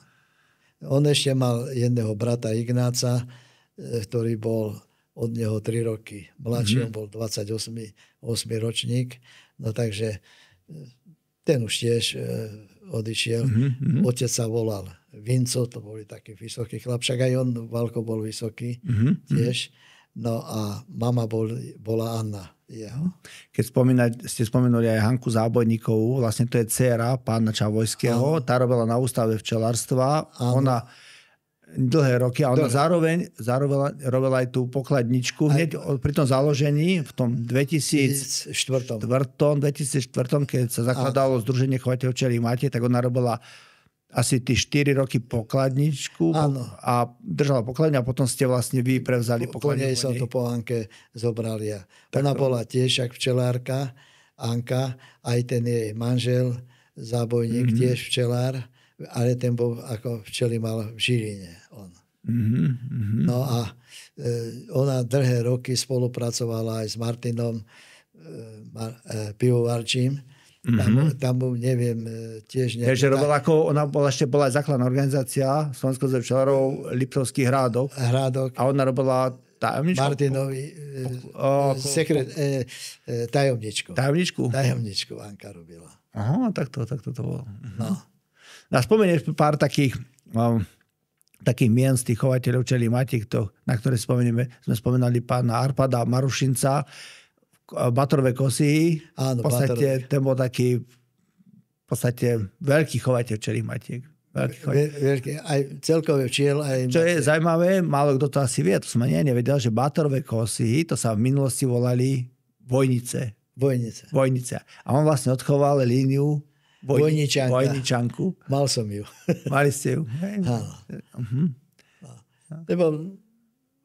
On ešte mal jedného brata Ignáca, ktorý bol od neho 3 roky mladší, on bol 28 ročník, no takže ten už tiež odišiel. Otec sa volal Vinco, to boli taký vysoký chlap, však aj on, Valko, bol vysoký tiež. No a mama bola Anna jeho. Keď ste spomenuli aj Hanku Zábojníkovú, vlastne to je dcéra pána Čavojského, tá robila na ústave včelárstva. Ona dlhé roky a ona zároveň robila aj tú pokladničku hneď pri tom založení v tom 2004, keď sa zakladalo Združenie chovateľov včelí máte, tak ona robila asi tí 4 roky pokladničku a držala pokladňu a potom ste vlastne vy prevzali pokladňu. Po nej som to po Anke zobral ja. Ona bola tiež však včelárka, Anka, aj ten jej manžel, Zábojník, tiež včelár, ale ten bol ako včely mal v Žiline. No a ona dlhé roky spolupracovala aj s Martinom Pivovarčím. Tam neviem, tiež... Takže robila ona bola aj základná organizácia Slovenského zväzu včelárov Liptovských Hrádok. A ona robila tajomničku? Martinovi tajomničku. Tajomničku Anka robila. Aha, tak to bolo. No. A spomenieš pár takých mien z tých chovateľov včelí matiek, na ktoré sme spomenali pána Arpada Marušinca, Batorové Kosy. Áno, v podstate ten bol taký v podstate veľký chovateľ včelí matiek. Veľký, aj celkové včiel. Aj čo je zaujímavé, málo kto to asi vie, to som ani nevedel, že Batorové Kosy, to sa v minulosti volali Vojnice. A on vlastne odchoval líniu Vojničanku. Mal som ju. Mali ste ju. Áno.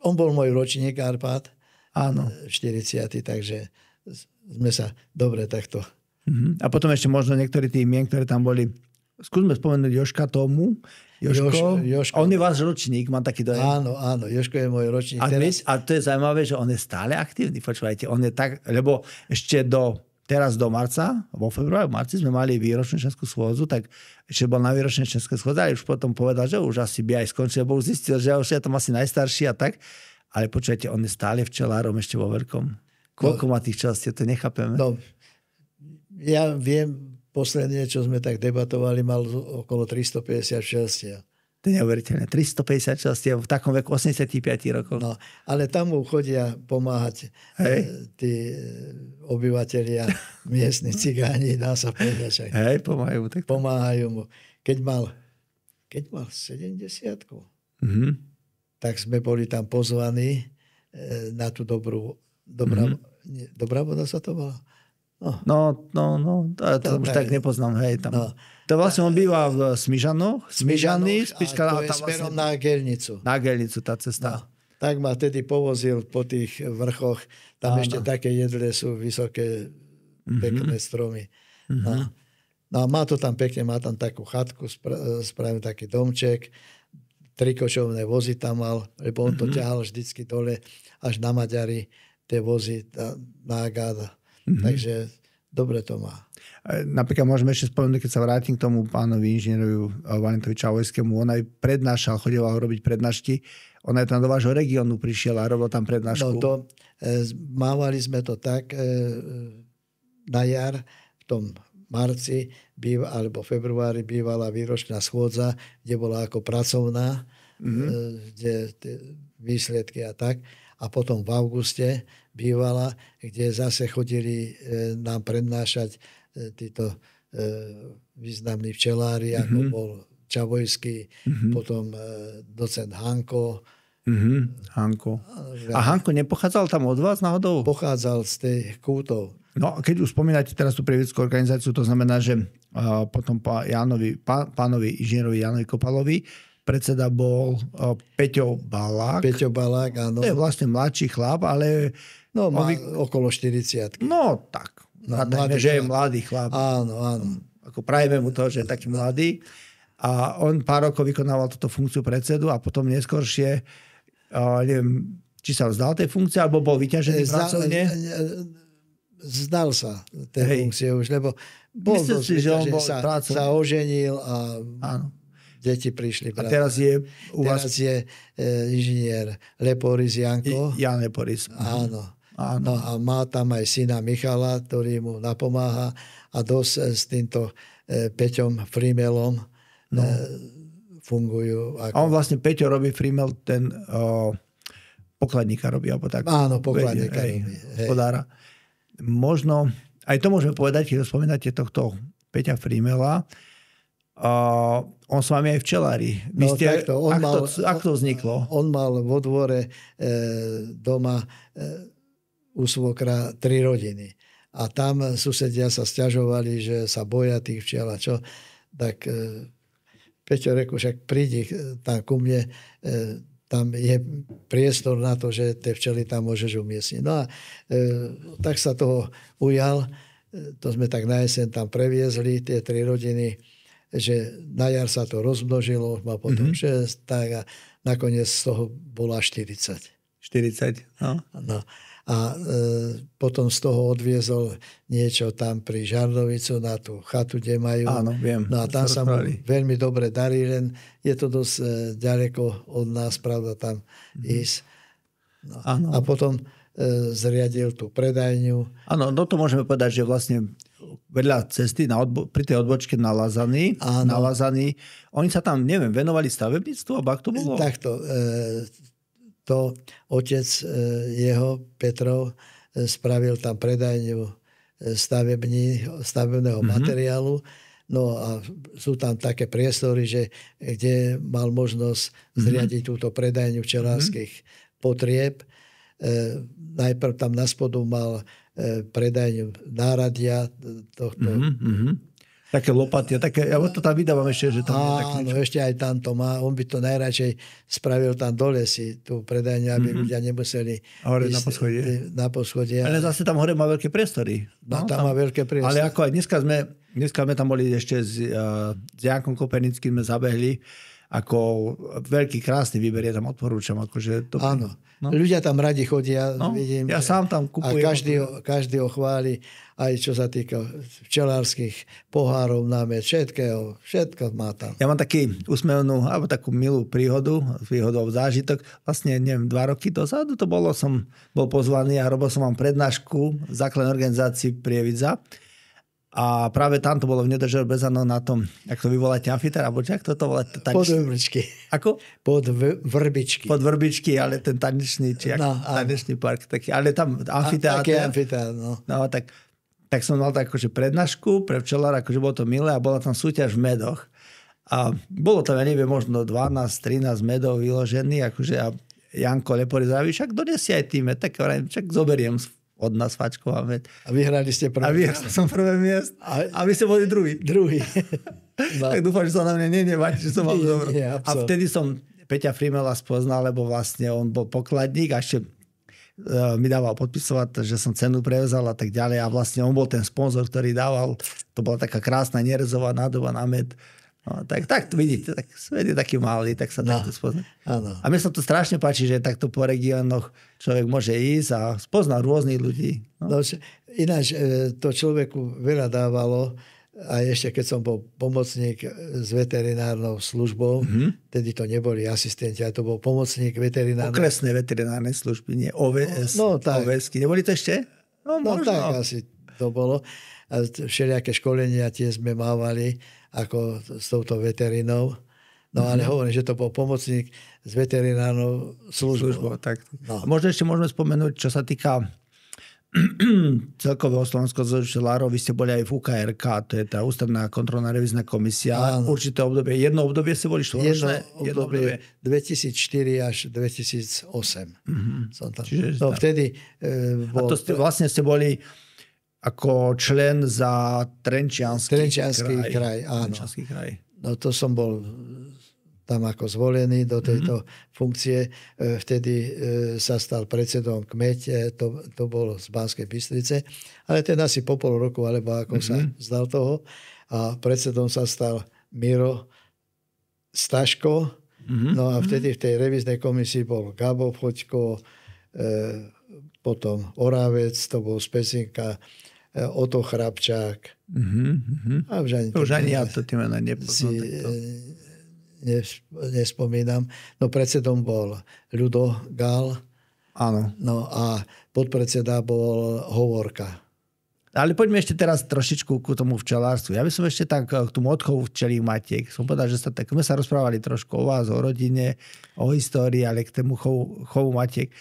On bol môj ročník, Arpád. Áno. 40, takže sme sa dobre takto. A potom ešte možno niektorí tí mien, ktoré tam boli. Skúsme spomenúť Joška Tomu. Joško. On je váš ročník, mám taký dojem. Áno, Joško je môj ročník. A to je zaujímavé, že on je stále aktívny. Počúvajte, on je tak, lebo ešte teraz do marca, vo februári, v marci sme mali výročnú členskú schôdzu, tak ešte bol na výročnej členskej schôdze, ale už potom povedal, že už asi by aj skončil, lebo už zistil, že už je tam asi najstarší a tak. Ale počujete, on je stále včelárom ešte vo veľkom. Koľko má tých častí, to nechápeme. No, ja viem, posledne, čo sme tak debatovali, mal okolo 350 včelstiev. To je neuveriteľné. 350 častiev v takom veku 85 rokov. No, ale tam mu chodia pomáhať tí obyvatelia, miestni cigáni, dá sa povedať. Pomáhajú. Tak pomáhajú mu. Keď mal 70-ku, tak sme boli tam pozvaní na tú dobrá voda sa to bola? No, to už tak nepoznám. Tam. No. To vlastne on býva v Smižanoch. Smyžany, a to je smerom na Gelnicu. Na Gelnicu tá cesta. No. Tak ma tedy povozil po tých vrchoch. Tam ešte také jedle sú vysoké, pekné stromy. No a má to tam pekne, má tam takú chatku, spravil taký domček, 3 kočovné vozy tam mal, lebo on to ťahal vždycky dole až na Maďari, tie vozy na Agáda. Takže dobre to má. Napríklad môžeme ešte spomenúť, keď sa vrátim k tomu pánovi inžinierovi Valentovi Čavojskému, on aj prednášal, chodieval robiť prednášky, on aj tam do vášho regiónu prišiel a robil tam prednášku. No mávali sme to tak na jar v tom marci alebo februári bývala výročná schôdza, kde bola ako pracovná, kde výsledky a tak. A potom v auguste bývala, kde zase chodili nám prednášať títo významní včelári, ako bol Čavojský, potom docent Hanko. Hanko. A Hanko nepochádzal tam od vás náhodou? Pochádzal z tej Kútov. No, keď už spomínate teraz tú prievickú organizáciu, to znamená, že potom pánovi inžinierovi Jánovi Kopalovi predseda bol Peťo Balák. Peťo Balák, áno. To je vlastne mladší chlap, ale... No, má okolo 40. No, tak. Že je mladý chlap. Áno, áno. Ako prajeme mu to, že je taký mladý. A on pár rokov vykonával túto funkciu predsedu a potom neskôršie, neviem, či sa vzdal tej funkcie, alebo bol vyťažený pracovne. Zdal sa tej funkcie už, lebo bol si, že on bol sa oženil a áno. Deti prišli. A teraz je u vás... Teraz je inžinier Leporis Janko. Jan Leporis. Áno. No a má tam aj syna Michala, ktorý mu napomáha a dosť s týmto Peťom Frimelom fungujú. Ako... A on vlastne Peťo robí Frimel, ten pokladníka robí, alebo tak. Áno, pokladníka robí. Hospodára. Možno, aj to môžeme povedať, keď spomínate tohto Peťa Frimela, on s vami aj včelári. No, takto, ako to vzniklo? On mal vo dvore doma u svokra 3 rodiny. A tam susedia sa sťažovali, že sa boja tých včiel a čo. Tak Peťo reku, však prídi tam ku mne, tam je priestor na to, že tie včely tam môžeš umiestniť. No a tak sa toho ujal. To sme tak na jeseň tam previezli, tie 3 rodiny, že na jar sa to rozmnožilo, má potom 6, tak a nakoniec z toho bola 40. 40, no. No. A potom z toho odviezol niečo tam pri Žarnovicu na tú chatu, kde majú. Áno, viem. No a tam sa mu veľmi dobre darí, len je to dosť ďaleko od nás, pravda, tam ísť. No. A potom zriadil tú predajňu. Áno, no to môžeme povedať, že vlastne vedľa cesty pri tej odbočke na Lazany, oni sa tam, neviem, venovali stavebníctvu, alebo ak to bolo? Takto, to otec jeho, Petrov, spravil tam predajňu stavebného materiálu. No a sú tam také priestory, že kde mal možnosť zriadiť túto predajňu včelárskych potrieb. Najprv tam na spodu mal predajňu náradia tohto. Také lopaty, ja to tam vydávam ešte, že tam je také niečo. Áno, ešte aj tam to má. On by to najradšej spravil tam dole si tú predajňu, aby ľudia nemuseli hore ísť na poschodie. Ale zase tam hore má veľké priestory. No, tam má veľké priestory. Ale ako aj dneska sme tam boli ešte s Jankom Kopenickým, sme zabehli, ako veľký krásny výber, ja tam odporúčam. Akože to... Áno. No. Ľudia tam radi chodia, vidím. Ja sám tam kupujem. A každý ho chváli, aj čo sa týka včelárskych pohárov, námet, všetko má tam. Ja mám taký úsmevnú, alebo takú milú príhodou zážitok. Vlastne, neviem, 2 roky dozadu to bolo, som bol pozvaný a robil som vám prednášku v základnej organizácii Prievidza. A práve tam to bolo v Nedržer Bezano na tom, ako to vyvoláte amfiteár, alebo jak to volá? Podvrbičky. Ako? Podvrbičky. Podvrbičky, ale ten tanečný, či tanečný park. Taký, ale tam amfiteár. Taký amfiteár, no. No, tak som mal tak akože prednášku pre včelára, akože bolo to milé a bola tam súťaž v medoch. A bolo tam, ja neviem, možno 12-13 medov vyložených, akože a Janko Leporis vraví, však donesie aj tým, tak však zoberiem od nás fačkov a med. A vyhrali ste prvé. A vyhral som prvé miest. A vy ste boli druhý. No. Tak dúfam, že sa na mňa nenevať, že som mal dobro. A vtedy som Peťa Frimela spoznal, lebo vlastne on bol pokladník a ešte mi dával podpisovať, že som cenu prevzal a tak ďalej. A vlastne on bol ten sponzor, ktorý dával. To bola taká krásna nerezová nádoba na med. No, tak vidíte, tak svet je taký malý, tak sa takto spozná. A mne sa to strašne páči, že takto po regiónoch človek môže ísť a spozná rôznych ľudí. No, ináč to človeku veľa dávalo, a ešte keď som bol pomocník s veterinárnou službou, tedy to neboli asistenti, ale to bol pomocník veterinárnej. Okresné veterinárnej služby, nie OVS. No tak. OVSky. Neboli to ešte? No tak asi. to bolo. A všelijaké školenia tie sme mávali ako s touto veterinou. No ale hovorím, že to bol pomocník s veterinárnou službou. Tak. No. Možno ešte môžeme spomenúť, čo sa týka celkového Slovenského zväzu včelárov. Vy ste boli aj v UKRK, to je tá Ústavná kontrolná revízna komisia. Áno. Určité obdobie. Jedno obdobie ste boli štvoročné? Jedno obdobie 2004 až 2008. Som tam. Čiže, no, vtedy bol... A to vlastne ste boli ako člen za Trenčiansky kraj. Áno. Trenčiansky kraj. No to som bol tam ako zvolený do tejto funkcie. Vtedy sa stal predsedom kmeť, to bolo z Banskej Bystrice, ale ten asi po pol roku, alebo ako sa zdal toho. A predsedom sa stal Miro Staško. No a vtedy v tej revíznej komisii bol Gabo Foťko, potom Oravec, to bol z Pezinka, Oto Chrapčák. A už ani ja to tým nepoznám. Nespomínam. No predsedom bol Ľudo Gál. Áno. No a podpredseda bol Hovorka. Ale poďme ešte teraz trošičku ku tomu včelárstvu. Ja by som ešte tak k tomu odchovu včelích matiek. Som povedal, že sme sa rozprávali trošku o vás, o rodine, o histórii, ale k tomu chovu matiek.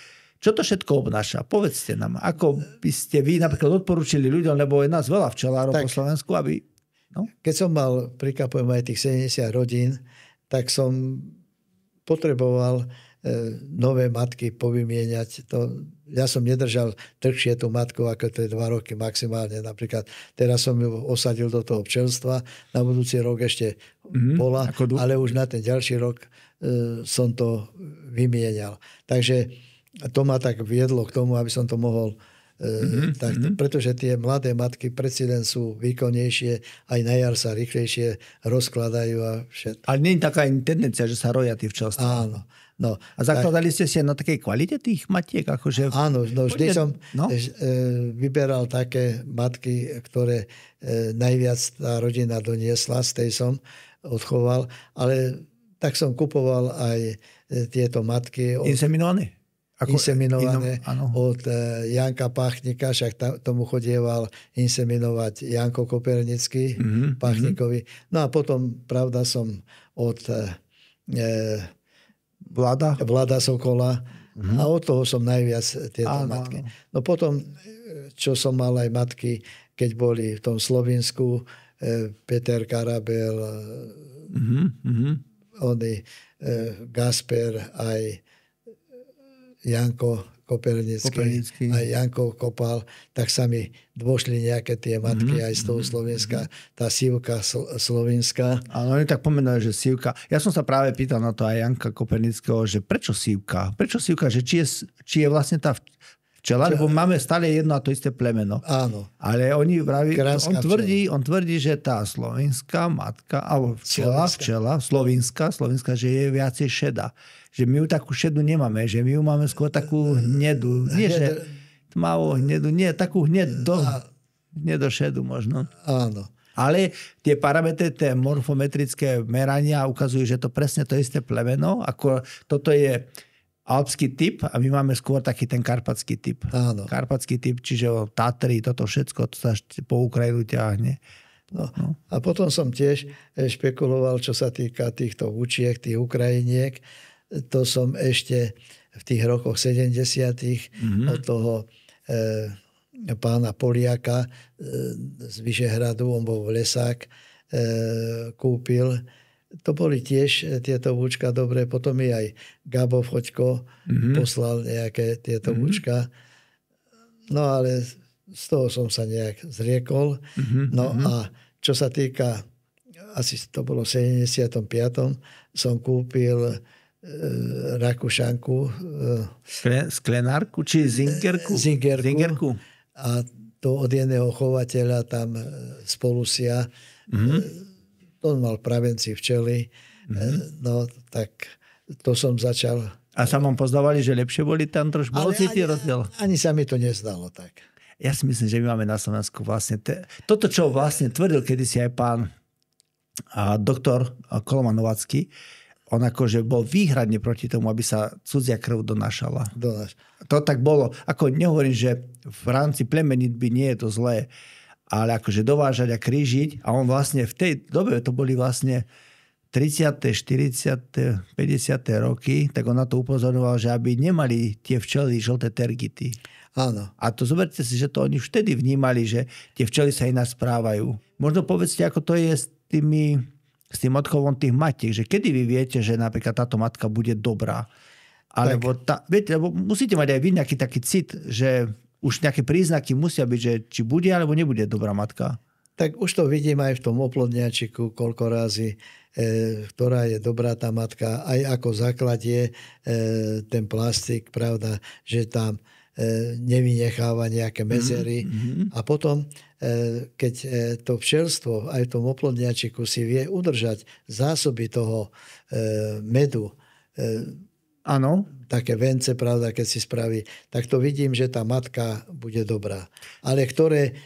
Čo to všetko obnáša? Povedzte nám, ako by ste vy napríklad odporúčili ľuďom, lebo je nás veľa včelárov po Slovensku, aby... No? Keď som mal, prikapujem aj tých 70 rodín, tak som potreboval nové matky povymieňať. Ja som nedržal dlhšie tú matku, ako to je 2 roky maximálne. Napríklad teraz som ju osadil do toho včelstva, na budúci rok ešte bola, ale už na ten ďalší rok som to vymienial. Takže to ma tak viedlo k tomu, aby som to mohol pretože tie mladé matky predsa len sú výkonnejšie, aj na jar sa rýchlejšie rozkladajú a všetko. Ale nie je taká tendencia, že sa roja tí včelstva. Áno. No, a zakladali ste si na takej kvalite tých matiek? Akože... Áno, no, vždy som vyberal také matky, ktoré najviac tá rodina doniesla, z tej som odchoval, ale tak som kupoval aj tieto matky. Inseminované? Inseminované od Janka Páchnika, však tomu chodieval inseminovať Janko Kopernický, Páchnikovi. No a potom, pravda, som od Vlada Sokola a od toho som najviac tieto matky. No potom, čo som mal aj matky, keď boli v tom Slovinsku, Peter Karabel, Gasper, aj Janko Kopernický a Janko Kopal, tak sa mi dôšli nejaké tie matky aj z toho Slovenska. Tá Sivka Slovinská. Áno, oni tak pomenujú, že Sivka. Ja som sa práve pýtal na to aj Janka Kopernického, že prečo Sivka? Prečo Sivka? Že či je vlastne tá včela, lebo máme stále jedno a to isté plemeno. Áno. Ale on tvrdí, že tá slovinská matka, alebo včela, slovinská, že je viacej šedá. Že my ju takú šedu nemáme, že my ju máme skôr takú hnedu. Nie, že tmavú hnedu, nie, takú hnedošedu možno. Áno. Ale tie parametre, tie morfometrické merania ukazujú, že to presne to isté plemeno, ako toto je alpský typ a my máme skôr taký ten karpatský typ. Áno. Karpatský typ, čiže Tatry, toto všetko, to sa po Ukrajinu ťahne. No. A potom som tiež špekuloval, čo sa týka týchto vúčiek, tých Ukrajiniek. To som ešte v tých rokoch 70. Od toho pána Poliaka z Vyšehradu, on bol lesák, kúpil. To boli tiež tieto vúčka dobré. Potom mi aj Gabo Foťko poslal nejaké tieto vúčka. No ale z toho som sa nejak zriekol. No a čo sa týka, asi to bolo v 75. som kúpil Rakúšanku. Sklenárku či Zingerku? Zingerku. A to od jedného chovateľa tam z Polusia. On mal pravenci včely. No tak to som začal. A sa vám pozdávali, že lepšie boli tam trošku? Rozdiel? Ani sa mi to nezdalo tak. Ja si myslím, že my máme na Slovensku vlastne toto, čo vlastne tvrdil kedysi aj pán doktor Koloman Novácky, on akože bol výhradne proti tomu, aby sa cudzia krv donášala. To tak bolo. Ako nehovorím, že v rámci plemenitby nie je to zlé, ale akože dovážať a krížiť. A on vlastne v tej dobe, to boli vlastne 30., 40., 50. roky, tak on na to upozorňoval, že aby nemali tie včely žlté tergity. Áno. A to zoberte si, že to oni vtedy vnímali, že tie včely sa ináč správajú. Možno povedzte, ako to je s tým odchovom tých matiek, že kedy vy viete, že napríklad táto matka bude dobrá. Alebo viete, lebo musíte mať aj vy nejaký taký cit, že už nejaké príznaky musia byť, že či bude alebo nebude dobrá matka. Tak už to vidím aj v tom oplodňačiku, koľko razy, ktorá je dobrá tá matka, aj ako zakladie ten plastik, pravda, že tam nevynecháva nejaké medzery. A potom, keď to včelstvo aj v tom oplodňačiku si vie udržať zásoby toho medu, áno. Také vence, pravda, keď si spraví, tak to vidím, že tá matka bude dobrá. Ale ktoré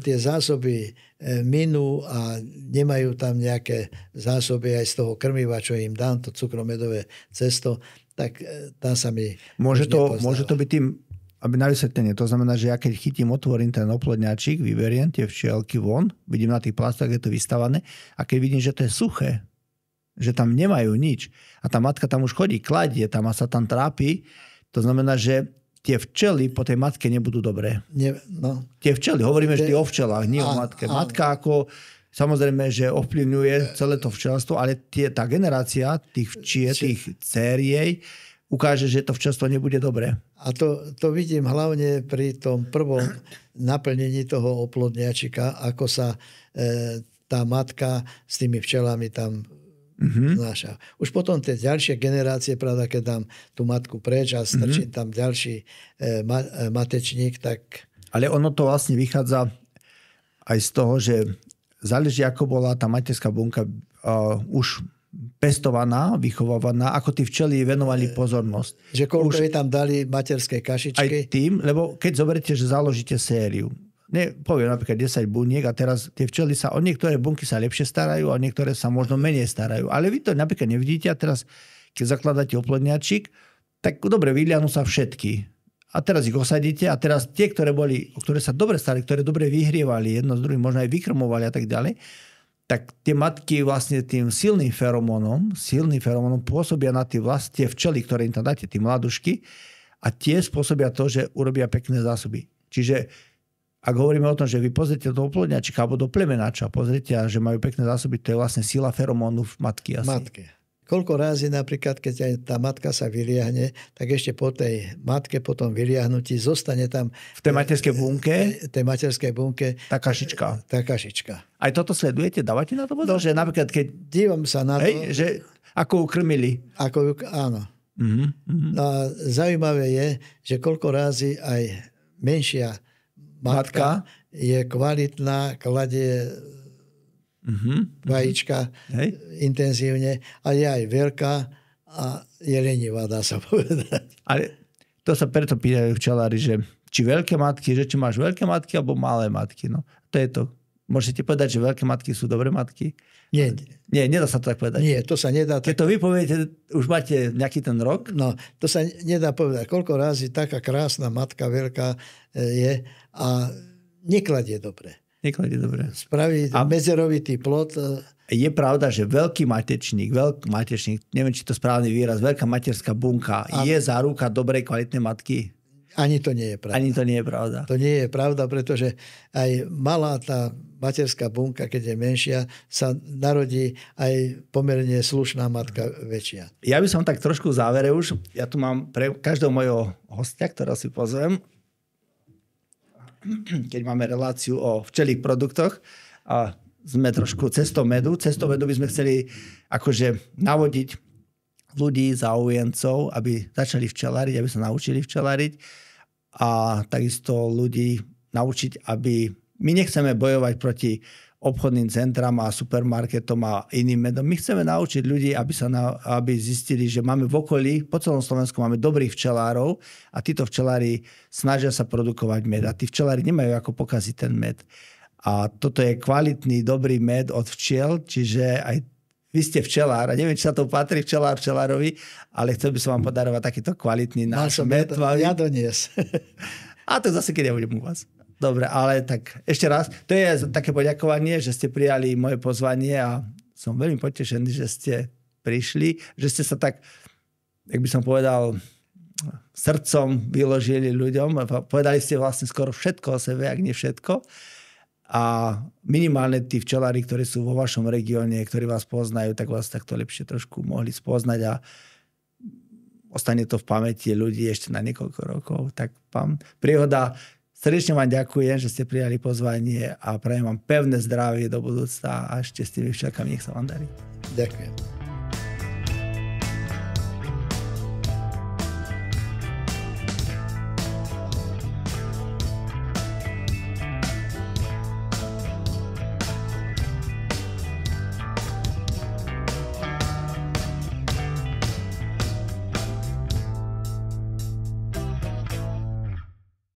tie zásoby minú a nemajú tam nejaké zásoby aj z toho krmiva, čo im dám, to cukromedové cesto, tak tam sa mi môže to byť tým, aby na vysvetlenie, to znamená, že ja keď chytím, otvorím ten oplodňačik, vyberiem tie včielky von, vidím na tých plastoch, je to vystavané, a keď vidím, že to je suché, že tam nemajú nič a tá matka tam už chodí, kladie tam a sa tam trápi, to znamená, že tie včely po tej matke nebudú dobré. Tie včely, hovoríme vždy o včelách, nie o matke. Matka ako, samozrejme, že ovplyvňuje celé to včelstvo, ale tá generácia tých včiel, tých cériej, ukáže, že to včelstvo nebude dobré. A to vidím hlavne pri tom prvom naplnení toho oplodňačika, ako sa tá matka s tými včelami tam znáša. Už potom tie ďalšie generácie, pravda, keď dám tú matku preč a strčím tam ďalší matečník, tak... Ale ono to vlastne vychádza aj z toho, že záleží, ako bola tá materská bunka už pestovaná, vychovávaná, ako tí včely venovali pozornosť. Že koľko jej tam dali materskej kašičky? Aj tým, lebo keď zoberiete, že založíte sériu, poviem napríklad 10 buniek a teraz tie včely sa, o niektoré bunky sa lepšie starajú a niektoré sa možno menej starajú. Ale vy to napríklad nevidíte a teraz, keď zakladáte oplodňačik, tak dobre, vylianú sa všetky. A teraz ich osadíte a teraz tie, ktoré sa dobre starali, ktoré dobre vyhrievali, jedno z druhým, možno aj vykrmovali a tak ďalej, tak tie matky vlastne tým silným feromónom pôsobia na tie včely, ktoré im tam dáte, tie mladušky, a tie spôsobia to, že urobia pekné zásoby. Čiže ak hovoríme o tom, že vy pozrite do oplodňačika alebo do plemenáča, pozrite, že majú pekné zásoby, to je vlastne sila feromónu v matky asi. Matke. Koľko razy napríklad, keď aj tá matka sa vyliahne, tak ešte po tej matke, po tom vyliahnutí, zostane tam... V tej materskej bunke tá kašička. Aj toto sledujete? Dávate na to pozor? Že napríklad, keď... Dívam sa na to... že ako ju krmili. Áno. No a zaujímavé je, že koľko razy aj menšia matka je kvalitná, kladie vajíčka intenzívne, a je aj veľká a je lenivá, dá sa povedať. Ale to sa preto pýtajú včelári, že či veľké matky, že či máš veľké matky alebo malé matky. No, to je to. Môžete povedať, že veľké matky sú dobré matky? Nie, nedá sa to tak povedať. Nie, to sa nedá. Keď to vy poviete, už máte nejaký ten rok? No, to sa nedá povedať. Koľko razy taká krásna matka veľká je a nekladie dobre. Spraví medzerovitý plod. Je pravda, že veľký matečník, neviem, či to správny výraz, veľká materská bunka je záruka dobrej, kvalitnej matky? Ani to nie je pravda. To nie je pravda, pretože aj malá tá materská bunka, keď je menšia, sa narodí aj pomerne slušná matka väčšia. Ja by som tak trošku v závere už, ja tu mám pre každého mojho hostia, ktorého si pozvem, keď máme reláciu o včelých produktoch a sme trošku cestou medu. Cestou medu by sme chceli akože navodiť ľudí, záujemcov, aby začali včeláriť, aby sa naučili včeláriť, a takisto ľudí naučiť, aby my nechceme bojovať proti obchodným centram a supermarketom a iným medom. My chceme naučiť ľudí, aby zistili, že máme v okolí, po celom Slovensku máme dobrých včelárov a títo včelári snažia sa produkovať med. A tí včelári nemajú ako pokaziť ten med. A toto je kvalitný, dobrý med od včiel, čiže aj vy ste včelár a neviem, či sa to patrí včelárovi, ale chcel by som vám podarovať takýto kvalitný náš med. Ja donies. A to zase, keď ja budem u vás. Dobre, ale tak ešte raz, to je také poďakovanie, že ste prijali moje pozvanie a som veľmi potešený, že ste prišli, že ste sa tak, jak by som povedal, srdcom vyložili ľuďom. Povedali ste vlastne skoro všetko o sebe, ak nie všetko. A minimálne tí včelári, ktorí sú vo vašom regióne, ktorí vás poznajú, tak vás takto lepšie trošku mohli spoznať a ostane to v pamäti ľudí ešte na niekoľko rokov. Tak pán Príhoda, srdečne vám ďakujem, že ste prijali pozvanie a prajem vám pevné zdravie do budúcna a ešte s tými včelkami nech sa vám darí. Ďakujem.